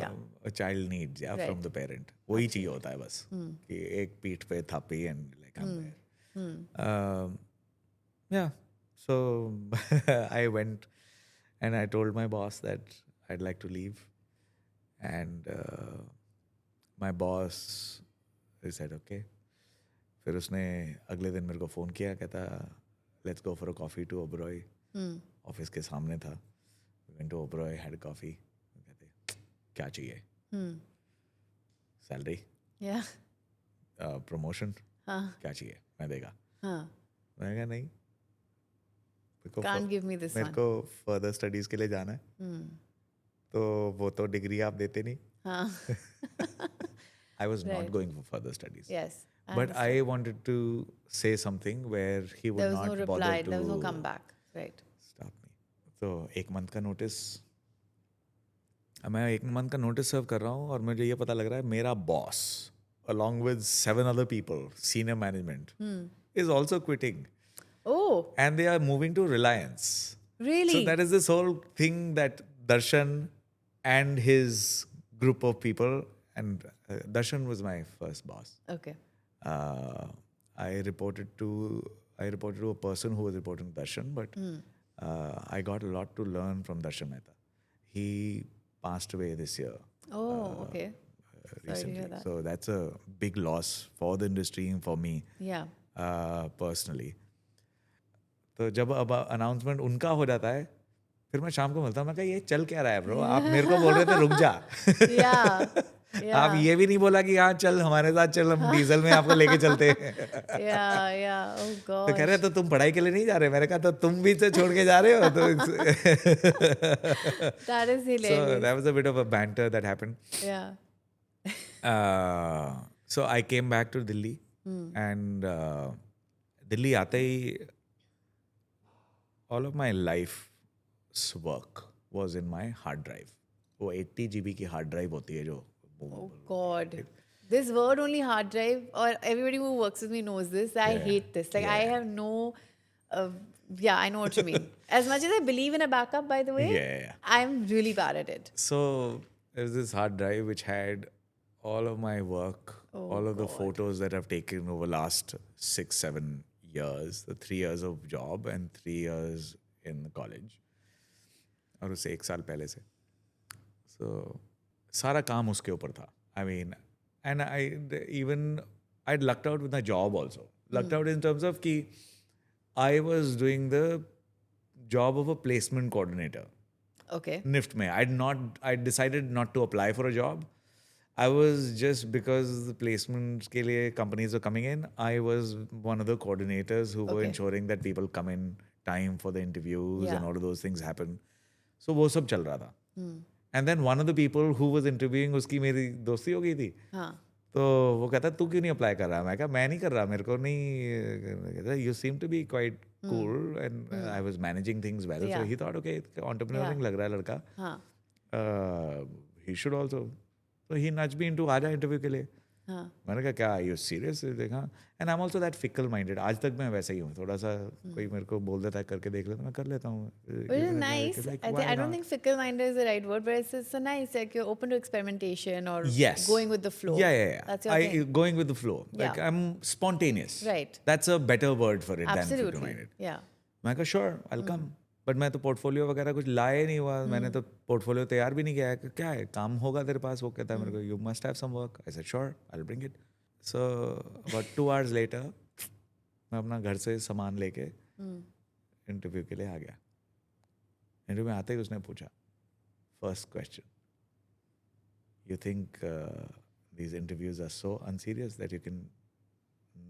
Yeah. a child needs, yeah, Right. from the parent. वही चाहिए होता है बस कि एक पीठ पे थापी and like I'm there. Yeah. So I went and I told my boss that I'd like to leave, and my boss, he said okay. फिर उसने अगले दिन मेरे को फ़ोन किया, कहता let's go for a coffee to Oberoi. Office के सामने था. Went to Oberoi, had coffee. कहते क्या चाहिए? Salary, Yeah. Promotion, Huh. क्या चाहिए? मैं देगा. Huh. मैंने कहा नहीं, मेरे को Can't give me this मेरे one. को फर्दर स्टडीज़ के लिए जाना है. तो वो तो डिग्री आप देते नहीं. Huh. I was not Right. going for further studies. Yes. But I wanted to say something where he would There was not no reply. bother to There was no comeback. Right. stop me. तो 1 month का notice, मैं 1 month का notice serve कर रहा हूँ और मुझे ये पता लग रहा है मेरा boss along with 7 other people, senior management, is also quitting. Oh, And they are moving to Reliance. really? So that is this whole thing that Darshan and his group of people, and Darshan was my first boss. Okay. I reported to a person who was reporting to Darshan, but I got a lot to learn from Darshan Mehta. He passed away this year Oh, okay. Sorry to recently, hear that. so that's a big loss for the industry and for me Yeah. personally. तो जब अब announcement उनका हो जाता है, फिर मैं शाम को मिलता हूँ, मैं कहा ये चल क्या रहा है ब्रो? आप मेरे को बोल रहे थे रुक जा. Yeah. आप ये भी नहीं बोला कि हाँ चल हमारे साथ चल, हम डीजल में आपको लेके चलते हैं. Yeah. Yeah. Oh तो God. कह रहे तो तुम पढ़ाई के लिए नहीं जा रहे. मैंने कहा तो तुम भी तो छोड़ के जा रहे हो. तो That is so hilarious. that was a bit of a banter that happened. Yeah. So I came back to Delhi, and Delhi आते ही all of my life's work was in my hard drive. वो 80 GB की hard drive होती है जो. Oh God. This word only hard drive, or everybody who works with me knows this. I hate this. Like I have no. Yeah, I know what you mean. As much as I believe in a backup, by the way, Yeah. I'm really bad at it. So there's this hard drive which had all of my work, all of the photos that I've taken over last 6-7 years, the 3 years of job and 3 years in college. और उससे 1 साल पहले से. So सारा काम उसके ऊपर था. I mean, and I'd lucked out with my job also. Lucked out in terms of कि I was doing the job of a placement coordinator. Okay. NIFT में. I decided not to apply for a job. I was just, because the placements के लिए companies were coming in, I was one of the coordinators who were Okay. ensuring that people come in time for the interviews Yeah. and all of those things happen. So वो सब चल रहा था. And then one of the people who was interviewing, उसकी मेरी दोस्ती हो गई थी. हाँ. तो वो कहता तू क्यों नहीं अप्लाई कर रहा? मैं कहा मैं नहीं कर रहा, मेरे को नहीं. कहता you seem to be quite cool and I was managing things well. So Yeah. he thought okay, entrepreneuring लग रहा है लड़का. हाँ. He should also. So he nudged me into आजा इंटरव्यू के लिए. हाँ. मैंने कहा क्या यू सीरियस? देखा and I am also that fickle minded. आज तक मैं वैसा ही हूँ. थोड़ा सा कोई मेरे को बोल देता है करके देख लेता मैं कर लेता हूँ. Which is nice. I don't think fickle-minded is the right word, but it's a nice, like you're open to experimentation or Yes. going with the flow. Yeah. That's your thing. Going with the flow. Like Yeah. I'm spontaneous. Right. That's a better word for it than Absolutely. fickle-minded. Yeah. मैं कहा sure I come. But मैं तो portfolio वगैरह कुछ लाया नहीं हुआ. मैंने तो पोर्टफोलियो तैयार भी नहीं किया है. क्या है काम होगा तेरे पास? वो कहता है मेरे को you must have some work. I said sure I will bring it. So about 2 hours later मैं अपना घर से सामान लेके इंटरव्यू के लिए आ गया. इंटरव्यू में आते ही उसने पूछा first question, you think these interviews are so unserious that you can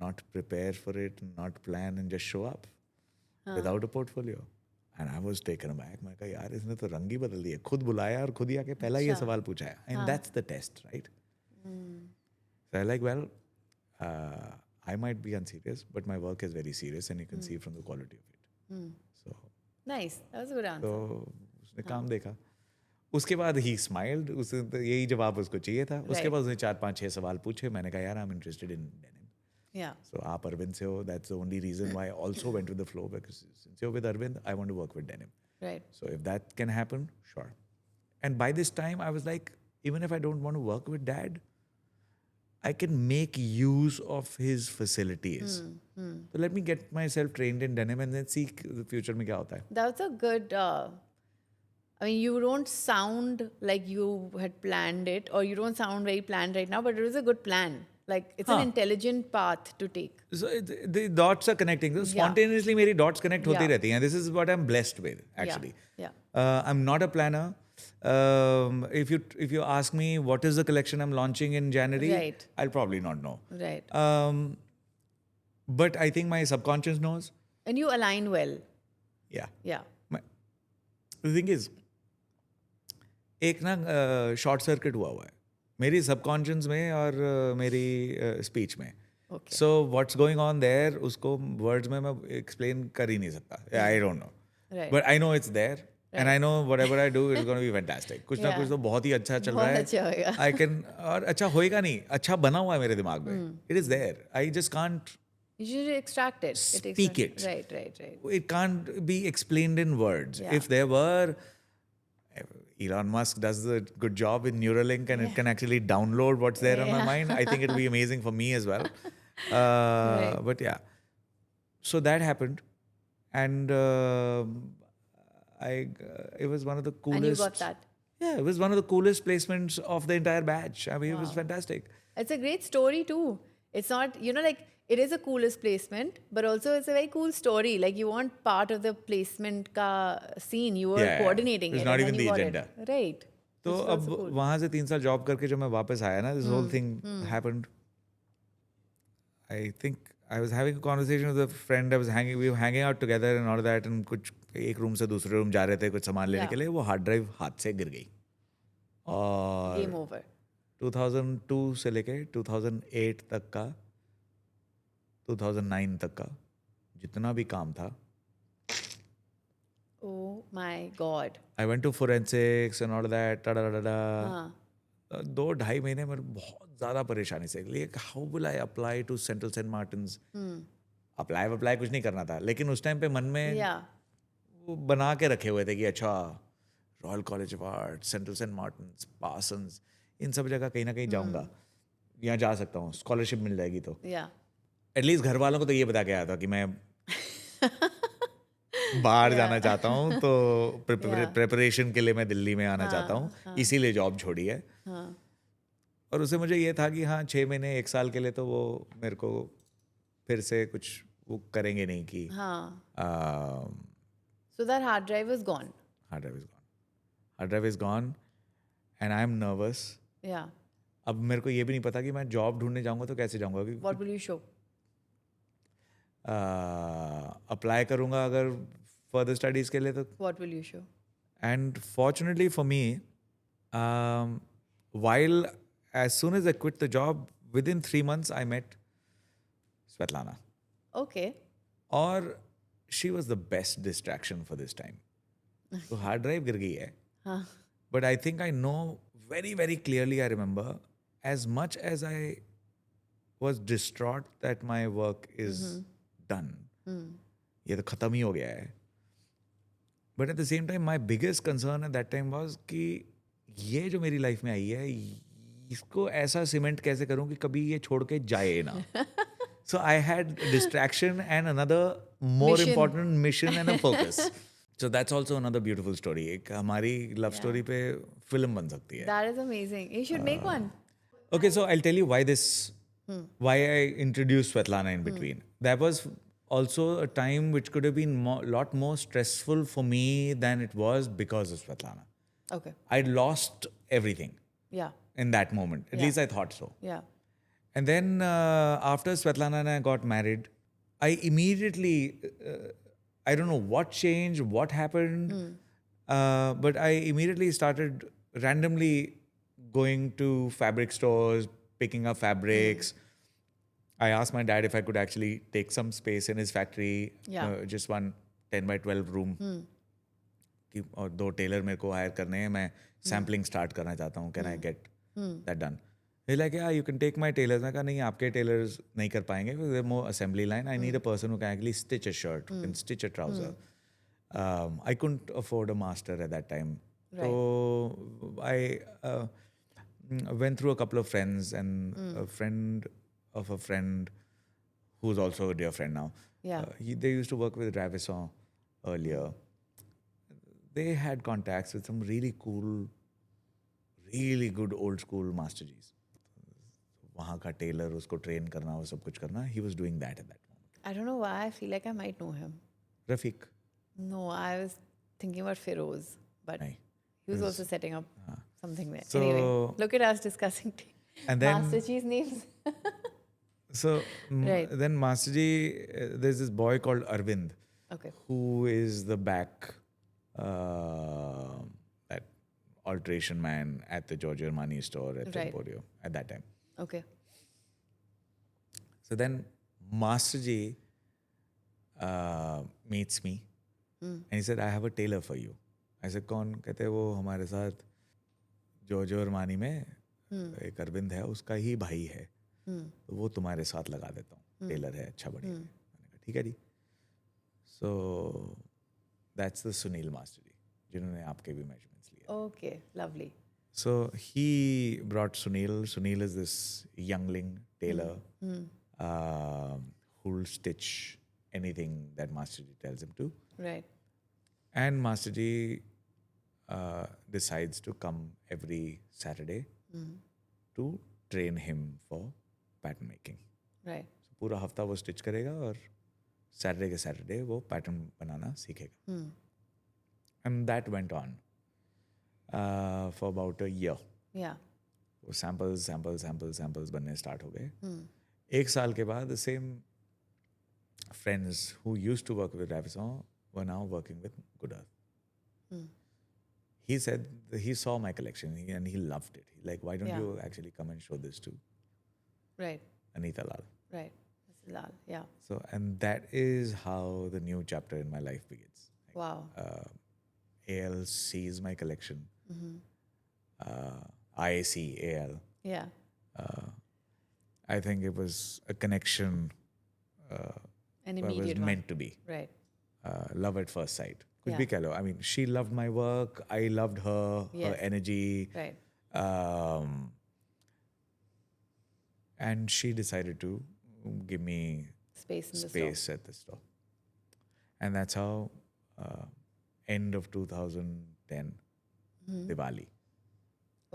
not prepare for it, not plan and just show up without a portfolio? And I was taken aback. मैं कहा यार इसने तो रंग ही बदल दिया. खुद बुलाया और खुद ही आके पहला ये सवाल पूछा है. And that's the test, right? So I like, well, I might be unserious, but my work is very serious and you can see from the quality of it. So Nice. That was a good answer. तो उसने काम देखा. उसके बाद ही smiled. उसने तो यही जवाब उसको चाहिए था. उसके बाद उसने 4-5-6 सवाल पूछे. मैंने कहा यार I am interested in denim. Yeah. So आप अरविंद से हो. That's the only reason why I also went with the flow, because since you're with Arvind, I want to work with denim. Right. So if that can happen, sure. And by this time, I was like, even if I don't want to work with Dad, I can make use of his facilities. So let me get myself trained in denim and then see the future में क्या होता है. That's a good. I mean, you don't sound like you had planned it, or you don't sound very planned right now, but it was a good plan. Like it's an intelligent path to take. So the dots are connecting. So spontaneously मेरी dots connect होती रहती हैं. This is what I'm blessed with, actually. Yeah. I'm not a planner. If you ask me what is the collection I'm launching in January, Right. I'll probably not know. Right. But I think my subconscious knows. And you align well. Yeah. Yeah. The thing is, एक ना short circuit हुआ है मेरी subconscious में और मेरी speech में. Okay. So what's going on there उसको वर्ड्स में मैं एक्सप्लेन कर ही नहीं सकता. I don't know. Right. But I know it's there and I know whatever I do it's gonna be fantastic. कुछ ना कुछ तो बहुत ही अच्छा चल रहा बहुत है. अच्छा होगा. I can. और अच्छा होएगा नहीं, अच्छा बना हुआ है मेरे दिमाग में. It is there. I just can't You should extract it. Speak it. Right. it can't be explained in words. Yeah. If there were, Elon Musk does a good job in Neuralink and it can actually download what's there on my mind. I think it'll be amazing for me as well. But yeah, so that happened, and it was one of the coolest. And you got that. Yeah, it was one of the coolest placements of the entire batch. I mean, it was fantastic. It's a great story too. It's not, like it is a coolest placement, but also it's a very cool story. Like you weren't part of the placement ka scene. You were coordinating It's it. not and even then you the got agenda. It. Right. तो अब वहाँ से 3 साल job करके जब मैं वापस आया ना, this whole thing happened. I think I was having a conversation with a friend. We were hanging out together and all that, and कुछ एक रूम से दूसरे रूम जा रहे थे कुछ सामान लेने के लिए. वो हार्ड ड्राइव हाथ से गिर गई. और Game over. 2002 से लेके 2008 तक का 2009 तक का जितना भी काम था. Oh my God. I went to forensics and all that. हाँ. 2-2.5 महीने में बहुत ज़्यादा परेशानी से लिए. How will I apply to Central Saint Martins? Apply कुछ नहीं करना था, लेकिन उस टाइम पे मन में वो बना के रखे हुए थे कि अच्छा Royal College of Art, Central Saint Martins, Parsons, इन सब जगह कहीं ना कहीं जाऊँगा, यहाँ जा सकता हूँ, स्कॉलरशिप मिल जाएगी. तो एटलीस्ट घर वालों को तो ये बता के आया था कि मैं बाहर जाना चाहता हूँ, तो प्रिपरेशन के लिए मैं दिल्ली में आना चाहता हूँ, इसीलिए जॉब छोड़ी है. और उसे मुझे ये था कि हाँ 6 महीने 1 साल के लिए तो वो मेरे को फिर से कुछ वो करेंगे नहीं कि So that hard drive is gone. Hard drive is gone and I am nervous. Yeah. अब मेरे को ये भी नहीं पता कि मैं जॉब ढूंढने जाऊंगा तो कैसे जाऊंगा. What will you show? Apply करूंगा अगर फर्दर स्टडीज के लिए तो. What will you show? And fortunately for me, while as soon as I quit the job, within 3 months I met Svetlana. Okay. और she was the best distraction for this time. तो hard drive गिर गई है. But I think I know very, very clearly, I remember, as much as I was distraught that my work is done. ये तो खत्म ही हो गया है. But at the same time, my biggest concern at that time was कि ये जो मेरी लाइफ में आई है, इसको ऐसा सीमेंट कैसे करूं कि कभी ये छोड़ के जाए ना. So I had distraction and another more Mission. important mission and a focus. So that's also another beautiful story. एक हमारी love story पे film बन सकती है. That is amazing. You should make one. Okay, so I'll tell you why I introduced Svetlana in between. That was also a time which could have been a lot more stressful for me than it was because of Svetlana. Okay. I'd lost everything Yeah. in that moment. At least I thought so. Yeah. And then after Svetlana and I got married, I immediately, I don't know what changed, what happened, but I immediately started randomly going to fabric stores, picking up fabrics. I asked my dad if I could actually take some space in his factory, Yeah. just one 10 by 12 room. कि और 2 Taylor मेरे को higher करने हैं, मैं sampling start करना चाहता हूँ, can I get that done? Like या you can take my tailors. मैं कहा नहीं, आपके टेलर्स नहीं कर पाएंगे, there more assembly line. I need a person who can actually stitch a shirt, can stitch a trouser. I couldn't afford a master at that time. So I went through a couple of friends and a friend of a friend who's also a dear friend now. Yeah. They used to work with Ravison earlier. They had contacts with some really cool, really good old school master Gs. वहाँ का Taylor, उसको train करना, वो सब कुछ करना. He was doing that at that moment. I don't know why I feel like I might know him. Rafiq. No, I was thinking about Feroz, but Nahi. he was also setting up something there. So- Anyway, look at us discussing And then Master Chi's names. So Right. then Master Ji, there's this boy called Arvind, Okay. who is the back that alteration man at the Giorgio Armani store at Right. Emporio at that time. Okay. So then Master Ji meets me and he said, I have a tailor for you. I said, कौन? कहते हैं वो हमारे साथ Giorgio Armani में एक अरविंद है, उसका ही भाई है, तो वो तुम्हारे साथ लगा देता हूँ, टेलर है, अच्छा बढ़िया. मैंने कहा ठीक है जी. So that's the Sunil Master Ji, जिन्होंने आपके भी measurements लिए. Okay. Lovely. So he brought Sunil. Sunil is this youngling tailor who'll stitch anything that Master Ji tells him to. Right. And Master Ji decides to come every Saturday to train him for pattern making. Right. So पूरा हफ्ता वो stitch करेगा और Saturday के Saturday वो pattern बनाना सीखेगा. And that went on for about a year. Yeah. वो samples बनने स्टार्ट हो गए. एक साल के बाद the same friends who used to work with Ravison were now working with Good Earth. He said he saw my collection and he loved it. Like, why don't Yeah. you actually come and show this to Right. Anita Lal? Right. This is Lal. Yeah. So, and that is how the new chapter in my life begins. Wow. AL sees my collection. I see AL. Yeah. I think it was a connection. An It immediate was one. meant to be. Right. Love at first sight. Kuch Yeah. bhi keh lo. I mean, she loved my work. I loved her, her Yes. energy. Right. And she decided to give me Space in the store. space at the store. And that's how end of 2010, Diwali,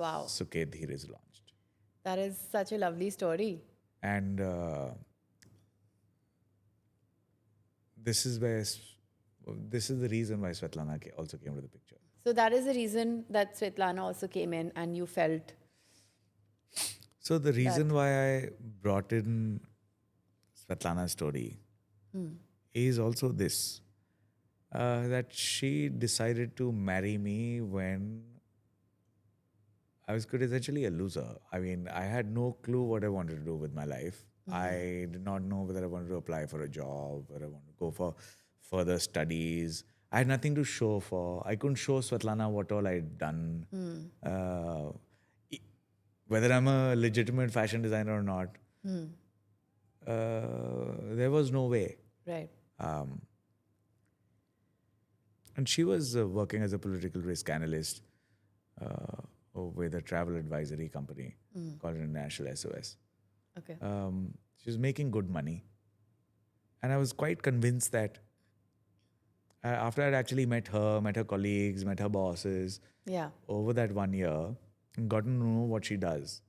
Wow. Suket Dheer is launched. That is such a lovely story. And this is the reason why Svetlana also came to the picture. So that is the reason that Svetlana also came in and you felt. So the reason why I brought in Svetlana's story is also this, that she decided to marry me when I was essentially a loser. I mean, I had no clue what I wanted to do with my life. I did not know whether I wanted to apply for a job, whether I wanted to go for further studies. I had nothing to show for. I couldn't show Svetlana what all I'd done. Whether I'm a legitimate fashion designer or not. there was no way. Right. And she was working as a political risk analyst with a travel advisory company called International SOS. Okay. She was making good money. And I was quite convinced that after I'd actually met her colleagues, met her bosses, Yeah. over that 1 year, and gotten to know what she does,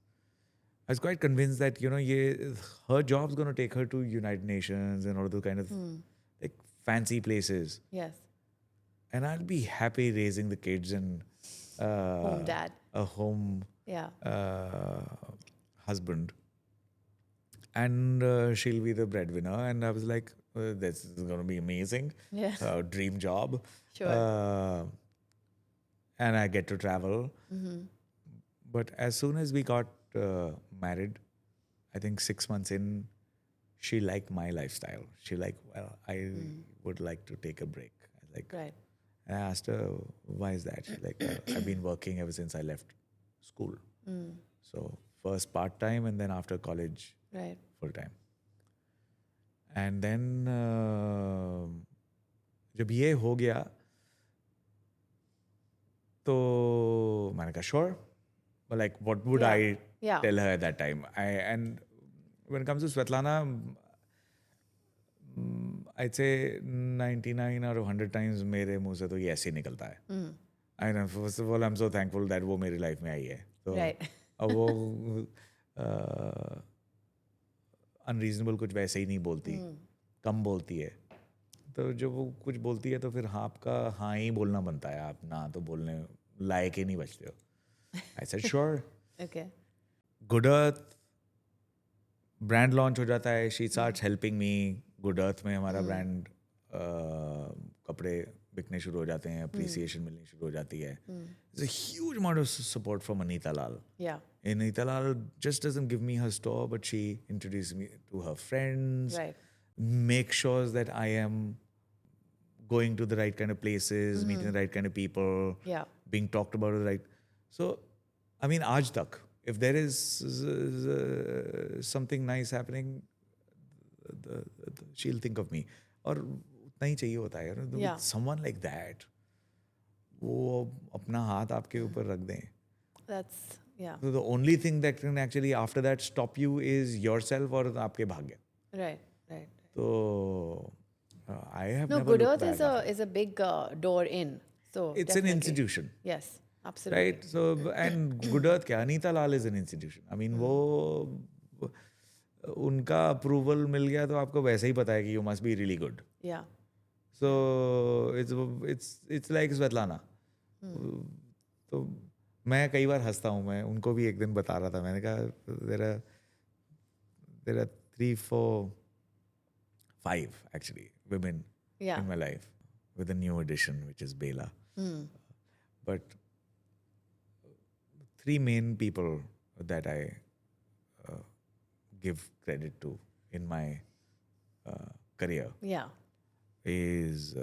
I was quite convinced that, her job's going to take her to United Nations and all those kind of like fancy places. Yes. And I'll be happy raising the kids and Home dad. a home Yeah. husband. And she'll be the breadwinner. And I was like, this is going to be amazing. Yeah. Dream job. Sure. And I get to travel. But as soon as we got married, I think 6 months in, she liked my lifestyle. She like, well, I would like to take a break. Right. And I asked her, why is that? She's like, I've been working ever since I left school. So first part-time and then after college, Right. full-time. And then जब ये हो गया तो मैंने कहा sure. But like, what would I Yeah. tell her at that time? And when it comes to Svetlana, I'd say 99 out of 100 times मेरे मुंह से तो ये ऐसे ही निकलता है. And first of all, I'm so thankful that वो मेरी life में आई है. तो Right. अब वो unreasonable कुछ वैसे ही नहीं बोलती, कम बोलती है. तो जब वो कुछ बोलती है तो फिर आपका हाँ ही बोलना बनता है. आप ना तो बोलने लायक ही नहीं बचते हो. I said sure. Okay. Good Earth brand launch हो जाता है. She starts helping me. Good Earth में हमारा brand कपड़े बिकने शुरू हो जाते हैं. Appreciation मिलनी शुरू हो जाती है. There's a huge amount of support from Anita Lal. Yeah. And Anita Lal just doesn't give me her store, but she introduces me to her friends. Right. Make sure that I am going to the right kind of places, meeting the right kind of people, Yeah. being talked about the right. So, I mean, aaj tak, if there is something nice happening, she'll think of me. और उतना ही चाहिए होता है. Yeah. With someone like that, वो अपना हाथ आपके ऊपर रख दें. That's, yeah. So the only thing that can actually after that stop you is yourself और आपके भाग्य. Right. Right. So I have No, never Good looked Earth back. is a big door in. So It's definitely. an institution. Yes. Absolutely. Right. So and Good Earth क्या Anita Lal is an institution. I mean वो उनका approval मिल गया तो आपको वैसे ही पता है कि you must be really good. Yeah. So it's like Svetlana. तो मैं कई बार हंसता हूँ. मैं उनको भी एक दिन बता रहा था. मैंने कहा there are 3, 4, 5 actually women Yeah. in my life with a new addition which is Bela. But 3 main people that I give credit to in my career Yeah. is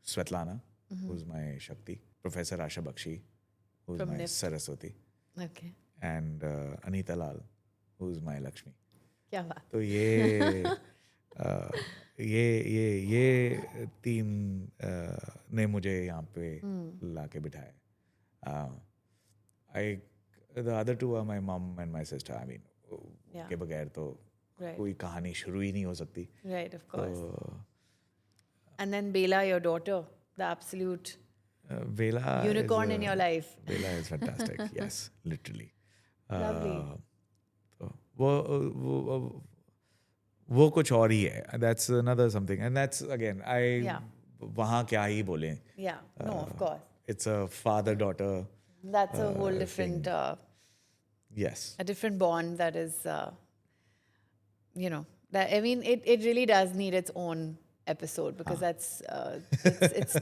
Svetlana, who's my Shakti, Professor Asha Bakshi, who's From my NIFT. Saraswati, Okay. and Anita Lal, who's my Lakshmi. क्या बात. तो ये 3 ने मुझे यहाँ पे लाके बिठाया. The other 2 are my mom and my sister. I mean, Yeah. के बगैर तो Right. कोई कहानी शुरू ही नहीं हो सकती. Right. Of course. तो And then Bela, your daughter, the absolute Bela unicorn is, in your life. Bela is fantastic. Yes, literally. Lovely. तो वो कुछ और ही है. That's another something. And that's again, Yeah. वहाँ क्या ही बोलें. Yeah. No, of course. It's a father-daughter. That's a whole different, Yes. a different bond that is, that, I mean, it really does need its own episode because that's, it's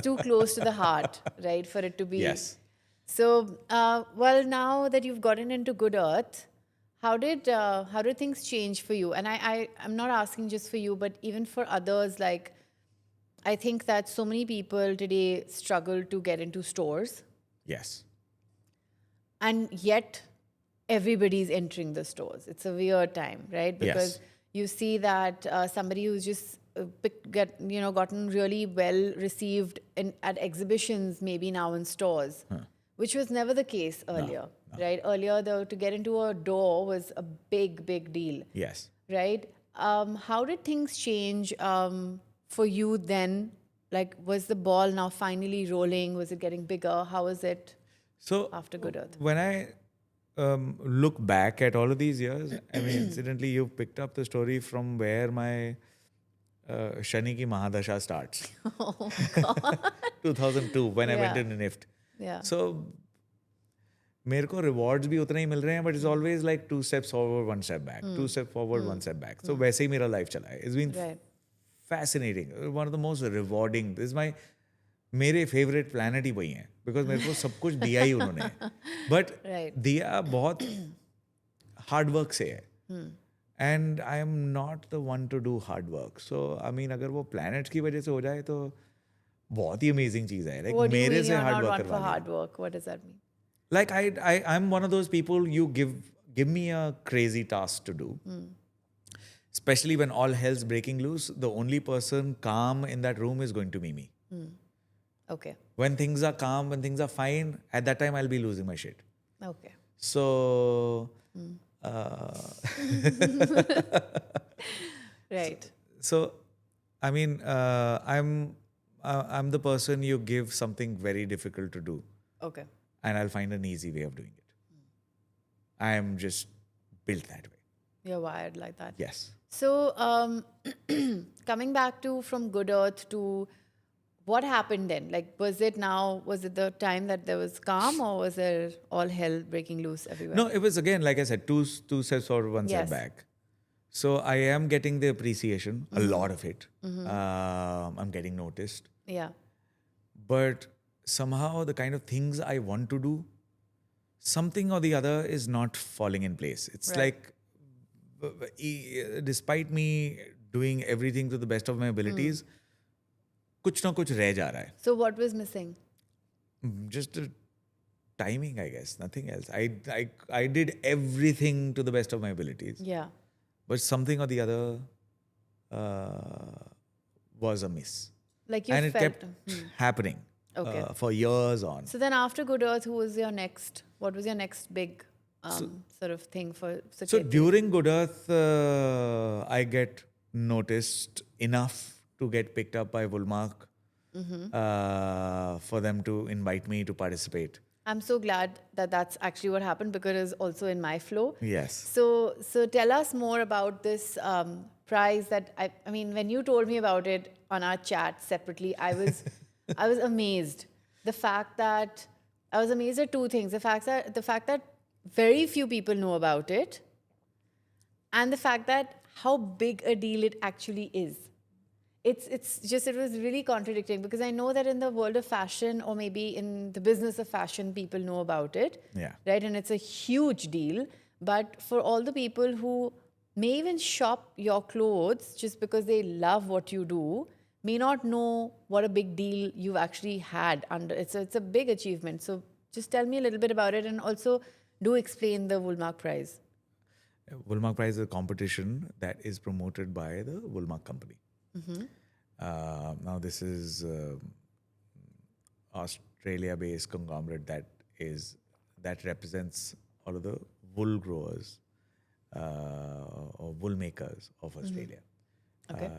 too close to the heart, right? For it to be. Yes. So, well, now that you've gotten into Good Earth, how did things change for you? And I'm not asking just for you, but even for others, like, I think that so many people today struggle to get into stores. Yes. And yet, everybody's entering the stores. It's a weird time, right? Because you see that somebody who's just gotten really well received at exhibitions, maybe now in stores, which was never the case earlier, right? Earlier, to get into a door was a big, big deal. Yes. Right? How did things change for you then? Like, was the ball now finally rolling? Was it getting bigger? How was it after Good Earth? When I look back at all of these years, I mean, incidentally, you've picked up the story from where my Shani ki Mahadasha starts. Oh, God. 2002, when I went into NIFT. Yeah. So, मेरे को rewards भी उतने ही मिल रहे हैं, but it's always like 2 steps forward, 1 step back. 2 steps forward, 1 step back. So वैसे ही मेरा life चला है. It's been fascinating. One of the most rewarding. This is my मेरे favorite planet ही वही हैं. Because मेरे को सब कुछ दिया ही उन्होंने. But दिया बहुत hard work से है. And I am not the one to do hard work. So I mean अगर वो planets की वजह से हो जाए तो बहुत ही amazing चीज़ है. Like What do you मेरे mean से you're hard not work one करवा for hard work? What does that mean? Like I'm one of those people, you give me a crazy task to do. Especially when all hell's breaking loose, the only person calm in that room is going to be me. Okay. When things are calm, when things are fine, at that time I'll be losing my shit. Okay. So right. So I mean I'm the person you give something very difficult to do. Okay. And I'll find an easy way of doing it. I am just built that way. You're wired like that. Yes. So, coming back to from Good Earth to what happened then? Like, was it the time that there was calm, or was there all hell breaking loose everywhere? No, it was again, like I said, two steps forward, 1 step back. So I am getting the appreciation, a lot of it. I'm getting noticed. Yeah. But somehow the kind of things I want to do, something or the other is not falling in place. It's like, despite me doing everything to the best of my abilities, कुछ ना कुछ रह जा रहा है. So what was missing? Just timing, I guess. Nothing else. I did everything to the best of my abilities. Yeah. But something or the other was amiss. Like you and it felt. kept happening for years on. So then after Good Earth, what was your next big sort of thing for Saket? So during Good Earth, I get noticed enough to get picked up by Woolmark for them to invite me to participate. I'm so glad that that's actually what happened, because it is also in my flow. Yes. So tell us more about this prize that I mean, when you told me about it on our chat separately, I was amazed. The fact that I was amazed at two things: the fact that very few people know about it, and the fact that how big a deal it actually is. It was really contradicting, because I know that in the world of fashion, or maybe in the business of fashion, people know about it. Yeah. Right? And it's a huge deal. But for all the people who may even shop your clothes just because they love what you do, may not know what a big deal you've actually had under. It's a big achievement. So just tell me a little bit about it, and also do explain the Woolmark Prize. Woolmark Prize is a competition that is promoted by the Woolmark company. Now this is Australia-based conglomerate that represents all of the wool growers or wool makers of Australia. Okay.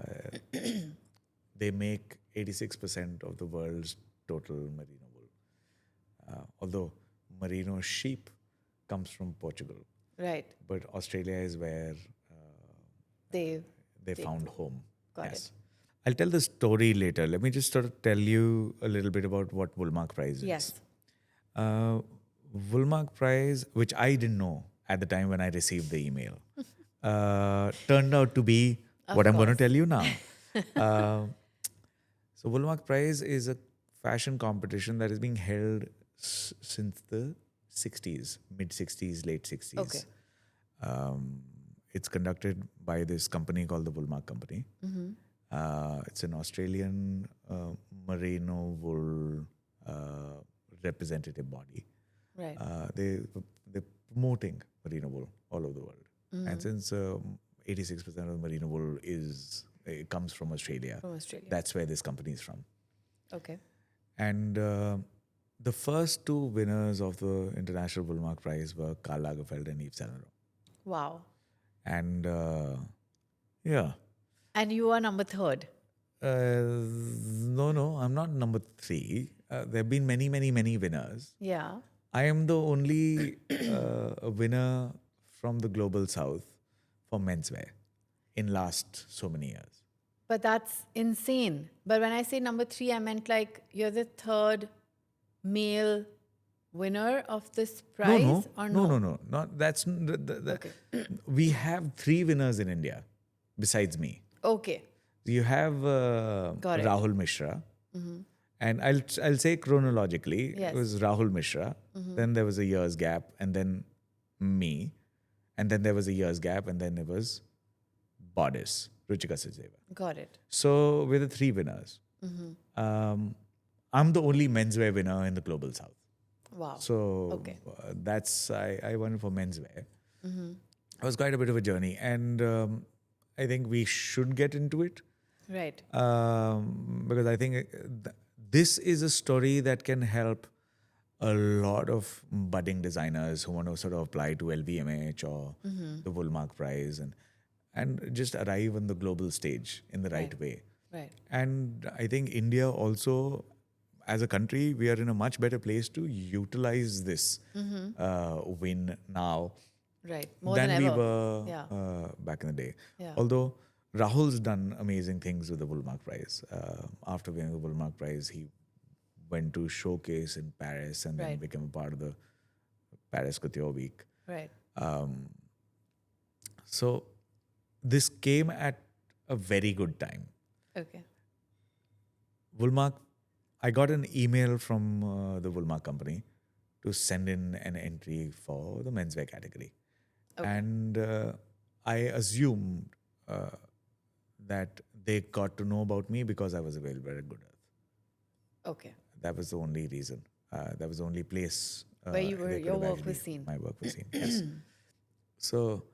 They make 86% of the world's total merino wool. Although merino sheep comes from Portugal. Right. But Australia is where they found home. Got it. I'll tell the story later. Let me just sort of tell you a little bit about what Woolmark Prize is. Yes. Woolmark Prize, which I didn't know at the time when I received the email, turned out to be what I'm going to tell you now. So Woolmark Prize is a fashion competition that is being held since the 60s, mid-60s, late 60s. Okay. It's conducted by this company called the Woolmark Company. It's an Australian merino wool representative body. Right. They're promoting merino wool all over the world. And since 86% of merino wool it comes from Australia. From Australia. That's where this company is from. Okay. And the first two winners of the International Woolmark Prize were Karl Lagerfeld and Yves Saint Laurent. Wow. And yeah. And you are number 3rd. No, I'm not number 3. There have been many, many, many winners. Yeah. I am the only winner from the global south for menswear in last so many years. But that's insane. But when I say number 3, I meant like you're the 3rd male winner of this prize? Or no? No. Not that's We have 3 winners in India besides me. Okay. You have Got it. Rahul Mishra, and I'll say chronologically, Yes. it was Rahul Mishra. Then there was a year's gap, and then me, and then there was a year's gap, and then there was Bodice, Ruchika Sachdeva. Got it. So we're the 3 winners. I'm the only menswear winner in the global south. Wow. So Okay. that's I won for menswear. It was quite a bit of a journey, and I think we should get into it. Right. Because I think this is a story that can help a lot of budding designers who want to sort of apply to LVMH or the Woolmark Prize and just arrive on the global stage in the right way. Right. And I think India also, as a country, we are in a much better place to utilize this win now Right. More than than we ever. were Yeah. back in the day. Yeah. Although Rahul's done amazing things with the Woolmark Prize. After winning the Woolmark Prize, he went to showcase in Paris and then Right. became a part of the Paris Couture Week. Right. So this came at a very good time. Okay. Woolmark, I got an email from the Woolmark company to send in an entry for the menswear category. Okay. And I assumed that they got to know about me because I was available at Good Earth. Okay. That was the only reason. That was the only place Where you were, they could your have work actually- was seen. My work was seen, yes. So,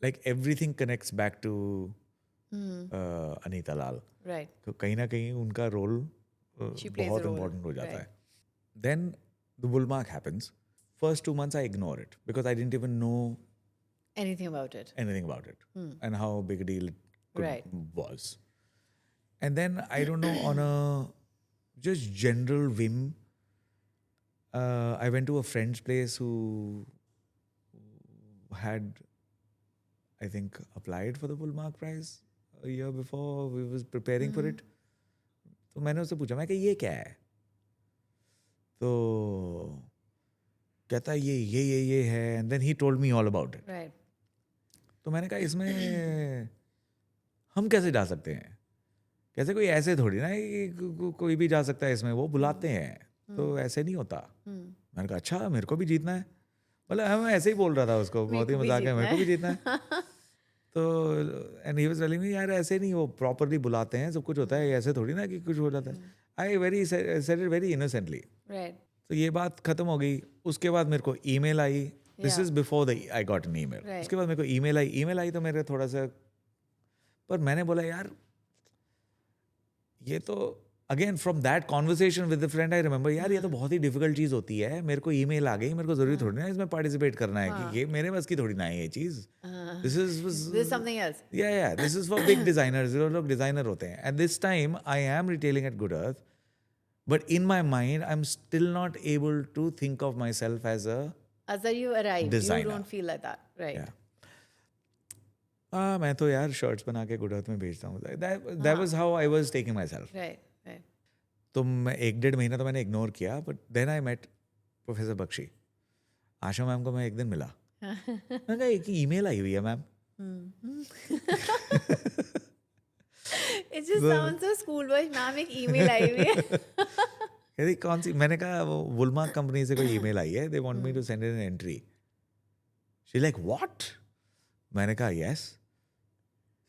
like everything connects back to Anita Lal. Right. तो कहीं ना कहीं उनका role She plays a बहुत role, important हो जाता right. है. Then the Woolmark happens. First 2 months I ignore it because I didn't even know Anything about it. anything about it and how big a deal it Right. was. And then I don't know, on a just general whim, I went to a friend's place who had, I think, applied for the Woolmark Prize a year before we was preparing for it. तो मैंने उससे पूछा, मैं कि ये क्या है? तो कहता ये है, and then he told me all about it. Right. तो मैंने कहा इसमें हम कैसे जा सकते हैं? कैसे कोई ऐसे थोड़ी ना कि कोई भी जा सकता है इसमें, वो बुलाते हैं, तो ऐसे नहीं होता. मैंने कहा अच्छा मेरे को भी जीतना है. मतलब हम ऐसे ही बोल रहा था उसको, बहुत ही को भी मजाक है, मेरे को भी जीतना जीतना है. तो and he was telling me यार ऐसे नहीं, वो प्रॉपरली बुलाते हैं, सब कुछ होता है, ऐसे थोड़ी ना कि कुछ हो जाता है. I said it very innocently. Right. तो ये बात खत्म हो गई. उसके बाद मेरे को email I. This is before the I got an email. Right. उसके बाद मेरे को ईमेल आई तो मेरे थोड़ा सा, पर मैंने बोला यार ये तो again from that conversation with the friend I remember, यार ये तो बहुत ही डिफिकल्ट चीज़ होती है. मेरे को ईमेल आ गई, मेरे को जरूरी थोड़ी ना इसमें पार्टिसिपेट करना है कि ये मेरे बस की थोड़ी ना है ये चीज़. This is This is something else. Yeah, this is for big designers. जो लोग डिजाइनर होते हैं. At this time, I am retailing at Good Earth, but in my mind, I'm still not able to think of myself as a As that you arrived, Designer. you don't feel like that. Right. yeah. मैं तो यार shirts बना के Good Earth में भेजता हूँ. That was how I was taking myself. Right. Right. तो मैं 1-1.5 महीना तो मैंने इग्नोर किया, but then I met professor Bakshi. Asha ma'am को मैं एक दिन मिला. मैंने कहा एक ईमेल आई हुई है ma'am. It just sounds so schoolboy. Ma'am एक email आई हुई है. कहती कौन सी? मैंने कहा वो वुलमार्क कंपनी से कोई ईमेल आई है, they want me to send in an entry. She like what? मैंने कहा यस.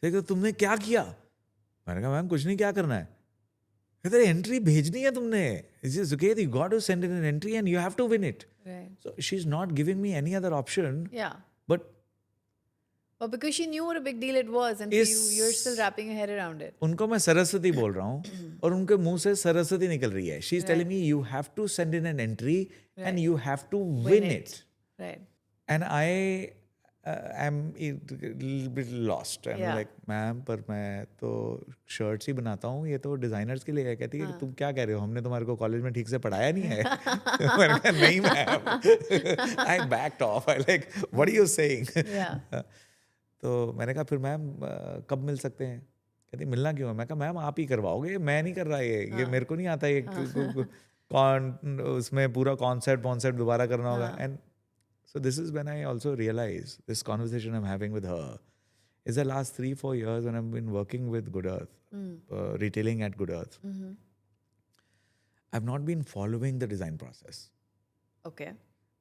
तो तुमने क्या किया? मैंने कहा मैम कुछ नहीं, क्या करना है? कहते एंट्री भेजनी है तुमने. You got to send in an entry and you have to win it. Right. So she's not giving me any other option. Yeah. But Well, because she knew what a big deal it was, and for you, you're still wrapping your head around it. उनको मैं सरस्वती बोल रहा हूँ और उनके मुंह से सरस्वती निकल रही है. She's telling me you have to send in an entry and you have to win it. Right. And I am a little bit lost. And Yeah. like, ma'am पर मैं तो शर्ट्स ही बनाता हूँ, ये तो डिजाइनर्स के लिए है. कहती है तुम क्या कह रहे हो, हमने तुम्हारे को कॉलेज में ठीक से पढ़ाया नहीं है. मैंने कहा नहीं ma'am. I backed off. I like, what are you saying? Yeah. तो मैंने कहा फिर मैम कब मिल सकते हैं. कहती मिलना क्यों है. मैं कहा मैम आप ही करवाओगे, मैं नहीं कर रहा ये मेरे को नहीं आता ये कौन उसमें पूरा कॉन्सेप्ट दोबारा करना होगा. And so this is when I also realize this conversation I'm having with her is the last 3-4 years when I've been working with Good Earth, retailing at Good Earth. I've not been following the design process. Okay.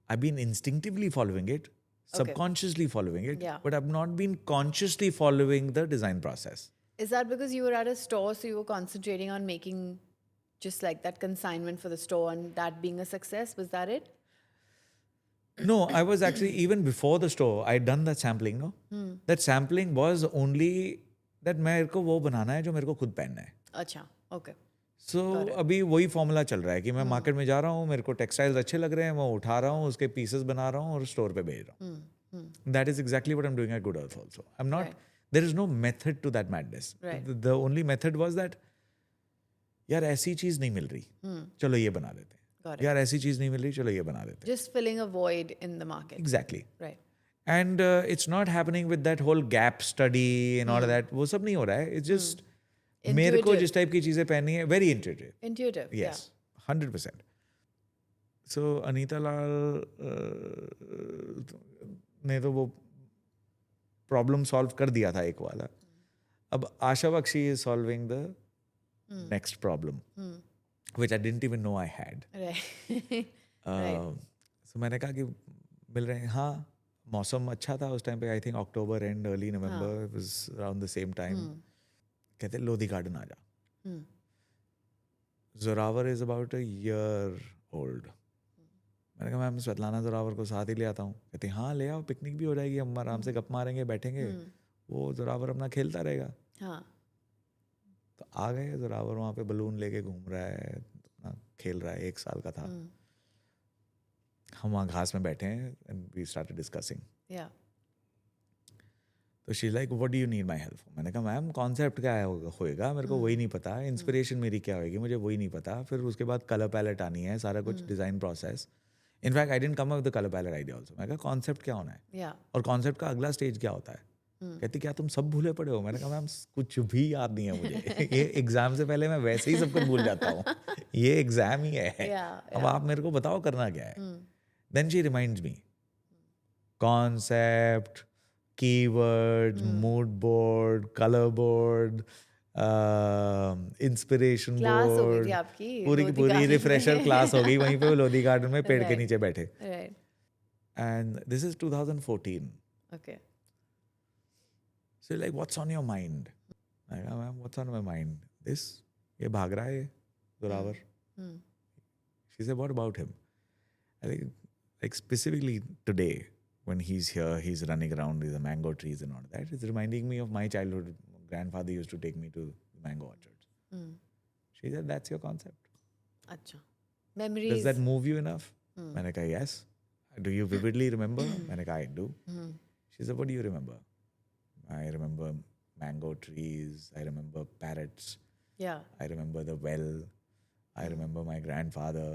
I've been instinctively following it, subconsciously following it, Yeah. but I've not been consciously following the design process. Is that because you were at a store, so you were concentrating on making just like that consignment for the store and that being a success? Was that it? No, I was actually, even before the store, I'd done that sampling, no? That sampling was only that मेरे को वो बनाना है जो मेरे को खुद पहनना है. अच्छा, okay. So अभी वही फॉर्मूला चल रहा है कि मैं मार्केट में जा रहा हूँ, मेरे को टेक्सटाइल्स अच्छे लग रहे हैं, मैं उठा रहा हूँ, उसके पीसेस बना रहा हूँ और स्टोर पे भेज रहा हूँ. That is exactly what I'm doing at Good Earth also. I'm not, there is no method to that madness. Right. The only method was that यार ऐसी चीज नहीं मिल रही, चलो ये बना देते हैं. यार ऐसी चीज नहीं मिल रही, चलो ये बना देते हैं. Just filling a void in the market. Exactly. Right. And it's not happening with that whole gap study and all of that. वो सब नहीं हो रहा है. It's just मेरे को जिस टाइप की चीजें पहननी है, very intuitive. Intuitive. Yes, 100%. So Anita Lal ने तो वो प्रॉब्लम सॉल्व कर दिया था एक वाला. अब आशा Bakshi is solving the next problem, which I didn't even know I had. Right. So मैंने कहा कि मिल रहे हैं. हाँ, मौसम अच्छा था उस टाइम पे. I think October and early November, it was around the same time. कहते लोधी गार्डन आ जा. Zorawar is about a year old. मैंने कहा मैम स्वेतलाना जोरावर को साथ ही ले आता हूँ. कहते हाँ ले आओ, पिकनिक भी हो जाएगी, हम आराम से गप मारेंगे, बैठेंगे, वो जोरावर अपना खेलता रहेगा. हाँ. तो आ गए. जोरावर वहाँ पे बलून लेके घूम रहा है, अपना खेल रहा है. 1 साल का था. हम वहाँ घास में बैठे हैं and we started discussing. Yeah. तो she like what do you need my help. मैंने कहा मैम कॉन्सेप्ट क्या होएगा, मेरे को वही नहीं पता. इंस्पिरेशन मेरी क्या होएगी, मुझे वही नहीं पता. फिर उसके बाद कलर पैलेट आनी है, सारा कुछ design process. In fact I didn't come up with the colour palette idea also. मैं कहा कॉन्सेप्ट क्या होना है. Yeah. और कॉन्सेप्ट का अगला स्टेज क्या होता है. कहती क्या तुम सब भूले पड़े हो. मैंने कहा मैम कुछ भी याद नहीं है मुझे. ये एग्जाम से पहले मैं वैसे ही सब कुछ भूल जाता हूँ. ये एग्जाम ही है. अब आप मेरे को बताओ करना क्या है. Then she reminds me concept, keywords, mood board, colour board, inspiration board, पूरी की पूरी रिफ्रेशर क्लास हो गई वहीं पे लोधी गार्डन में पेड़ के नीचे बैठे. And this is 2014. Okay. So like, what's on your mind? Like, oh, ma'am, what's on my mind? This, ये भाग रहा है, Zoravar. She said, what about him? I think, like specifically today, when he's here, he's running around with the mango trees and all that. It's reminding me of my childhood. Grandfather used to take me to the mango orchards. She said, that's your concept. Acha. Memories. Does that move you enough? मैंने कहा, yes. Do you vividly remember? मैंने कहा, I do. She said, what do you remember? I remember mango trees. I remember parrots. Yeah. I remember the well. I remember my grandfather.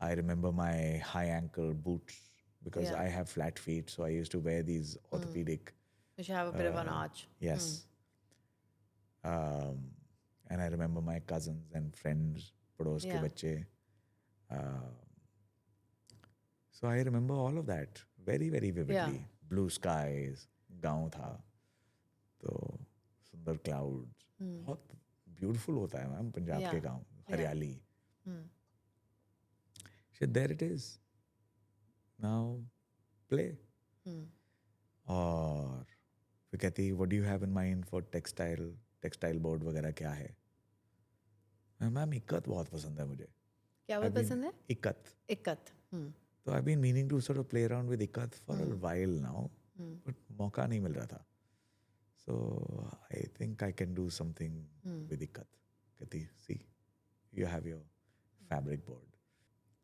I remember my high ankle boots because I have flat feet. So I used to wear these orthopedic. Which have a bit of an arch. Yes. And I remember my cousins and friends, pados ke bacche. So I remember all of that very, very vividly. Blue skies, गाँव था, तो सुंदर clouds. बहुत beautiful होता है ma'am Punjab के गाँव, हरियाली. There it is, now play. और फिर कहती what do you have in mind for textile board वगैरह क्या है. मैम इक्कत बहुत पसंद है मुझे. क्या बहुत पसंद है? इक्कत. तो I been meaning to sort of play around with ikat for a while now, but मौका नहीं मिल रहा था. So I think I can do something with Ikat. Kati, see, you have your fabric board.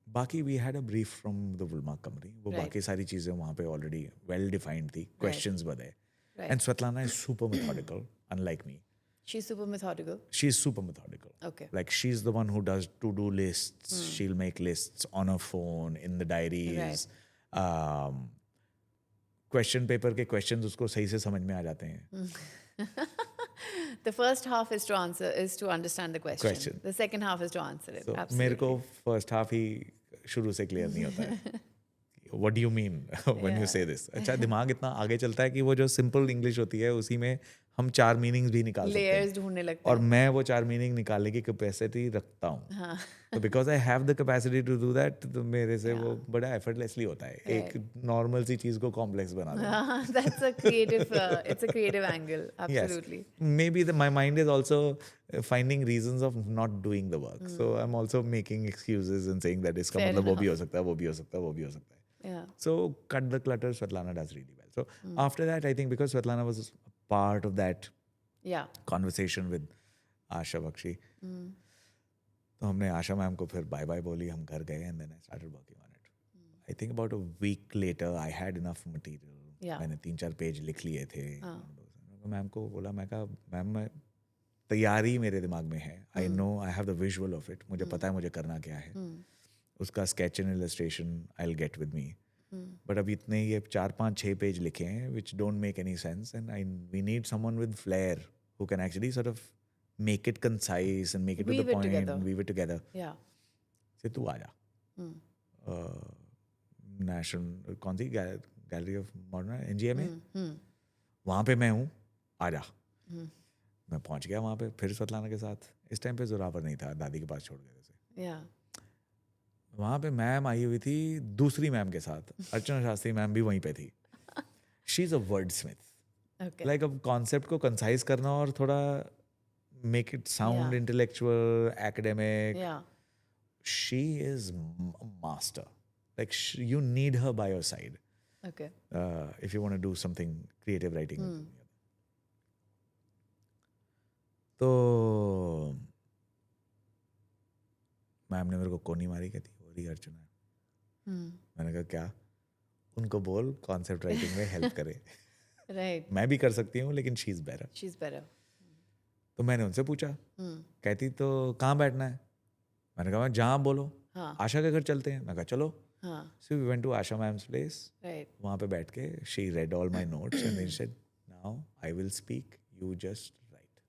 बाकी we had a brief from the Woolmark company. वो बाकी सारी चीज़ें वहाँ पे already well defined थी. Questions were there. And Svetlana is super methodical, unlike me. She's super methodical. She's super methodical. Okay. Like she's the one who does to-do lists. She'll make lists on her phone, in the diaries. Question paper के questions उसको सही से समझ में आ जाते हैं. The first half is to understand the question. The second half is to answer it. So Absolutely. मेरे को first half ही शुरू से clear नहीं होता है. What do you mean when you say this? अच्छा, दिमाग इतना आगे चलता है कि वो जो simple English होती है उसी में हम 4 meanings भी निकाल सकते हैं. Layers ढूंढने लगते और हैं. मैं वो 4 meaning निकालने की capacity रखता हूँ. तो because I have the capacity to do that, तो मेरे से वो बड़ा effortlessly होता है. एक normal सी चीज़ को complex बना देना. That's a creative, it's a creative angle. Absolutely. Yes. Maybe my mind is also finding reasons of not doing the work. So I'm also making excuses and saying that इसका मतलब वो भी हो सकता है, वो भी हो सकता है, वो भी हो सकता है. Yeah. So cut the clutter, Svetlana does really well. So after that, I think because Svetlana was part of that conversation with Asha Bakshi, तो हमने आशा मैम को फिर बाय बाय बोली, हम घर गए and then I started working on it. I think about a week later, I had enough material. मैंने 3-4 page लिख लिए थे. मैम को बोला, मैं कहा मैम तैयारी मेरे दिमाग में है. I know I have the visual of it. मुझे पता है मुझे करना क्या है. उसका sketch and illustration I'll get with me. But अभी इतने ये 4-5-6 पेज लिखे हैं which don't make any sense, and we need someone with flair who can actually sort of make it concise and make it to the point and weave it together. Yeah. से तू आ जा. National कौन सी Gallery of Modern NGM में वहाँ पे मैं हूँ, आ जा. मैं पहुँच गया वहाँ पे फिर स्वतलाना के साथ. इस टाइम पे जोरावर नहीं था, दादी के पास छोड़ गए थे. Yeah. वहाँ पे मैम आई हुई थी दूसरी मैम के साथ. अर्चना शास्त्री मैम भी वहीं पे थी. She is a word Smith. Like अब कॉन्सेप्ट को कंसाइज करना और थोड़ा make it sound intellectual, academic. Yeah. She is a master. Like you need her by your side. Okay. If you want to do something creative writing. तो ma'am ने मेरे को कोनी मारी, कहती हो रही अर्चना. मैंने कहा क्या? उनको बोल कॉन्सेप्ट राइटिंग में हेल्प करे. Right. मैं भी कर सकती हूँ लेकिन she is better. She's better. तो मैंने उनसे पूछा, कहती तो कहाँ बैठना है? मैंने कहा जहाँ बोलो. आशा के घर चलते हैं. मैं कहा चलो. So we went to Asha ma'am's place. Right. वहाँ पे बैठ के she read all my notes and then she said, now I will speak, you just write.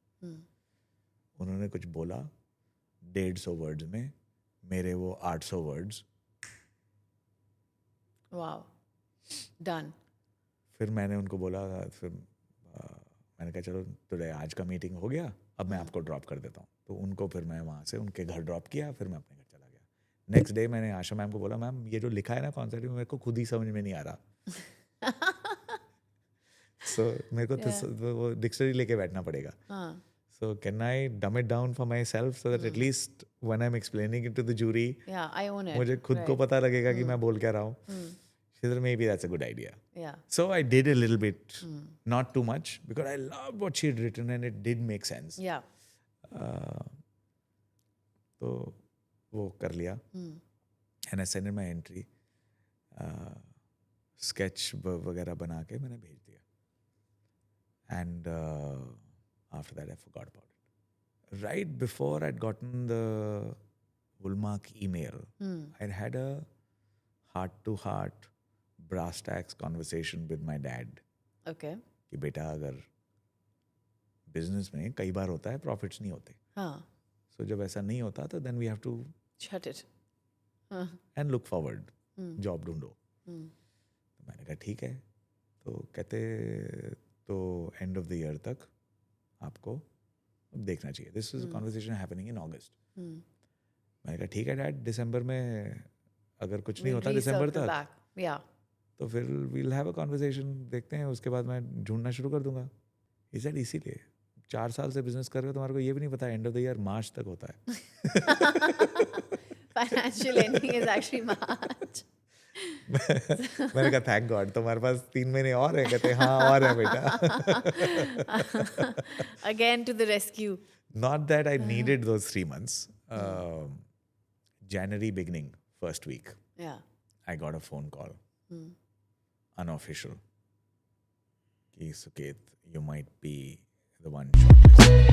उन्होंने कुछ बोला 150 वर्ड्स में, मेरे वो 800 वर्ड्स. Wow. Done. फिर मैंने उनको बोला, फिर मैंने कहा चलो टुडे आज का मीटिंग हो गया, अब मैं आपको ड्रॉप कर देता हूँ. तो उनको फिर मैं वहाँ से उनके घर ड्रॉप किया, फिर मैं अपने घर चला गया. नेक्स्ट डे मैंने आशा मैम को बोला, मैम ये जो लिखा है ना कॉन्सेप्ट में मेरे को खुद ही समझ में नहीं आ रहा. सो मेरे को तो वो डिक्शनरी लेके बैठना पड़ेगा. So can I dumb it down for myself so that at least when I'm explaining it to the jury, I own it. मुझे खुद को पता लगेगा कि मैं बोल क्या रहा हूँ. She said, maybe that's a good idea. Yeah. So I did a little bit, not too much, because I loved what she had written and it did make sense. Yeah. तो वो कर लिया. And I sent in my entry. Sketch वगैरह बना के मैंने भेज दिया. And after that I forgot about it. Right before I'd gotten the Woolmark email, I'd had a heart-to-heart brass tacks conversation with my dad. Okay. कि बेटा अगर business में कई बार होता है प्रॉफिट्स नहीं होते. हाँ. So जब ऐसा नहीं होता तो then we have to shut it and look forward. Job ढूंढो. तो मैंने कहा ठीक है. तो कहते तो एंड ऑफ द ईयर तक आपको देखना चाहिए. This is a conversation happening in August. मैंने कहा ठीक है डैड, दिसंबर में अगर कुछ नहीं होता दिसंबर तक तो फिर वील हैव अ कन्वर्सेशन, देखते हैं, उसके बाद मैं ढूंढना शुरू कर दूंगा. ही सेड इसीलिए 4 साल से बिजनेस कर रहे हो, तुम्हारे को ये भी नहीं पता end of the year March तक होता है. Financial ending is actually March. मैंने कहा थैंक गॉड तुम्हारे पास 3 महीने और है. कहते हाँ और है बेटा. Again to the rescue. Not that I needed those 3 months. January beginning, first week, Yeah. I got a phone call, unofficial. Ki Suket, you might be the one shortlisted.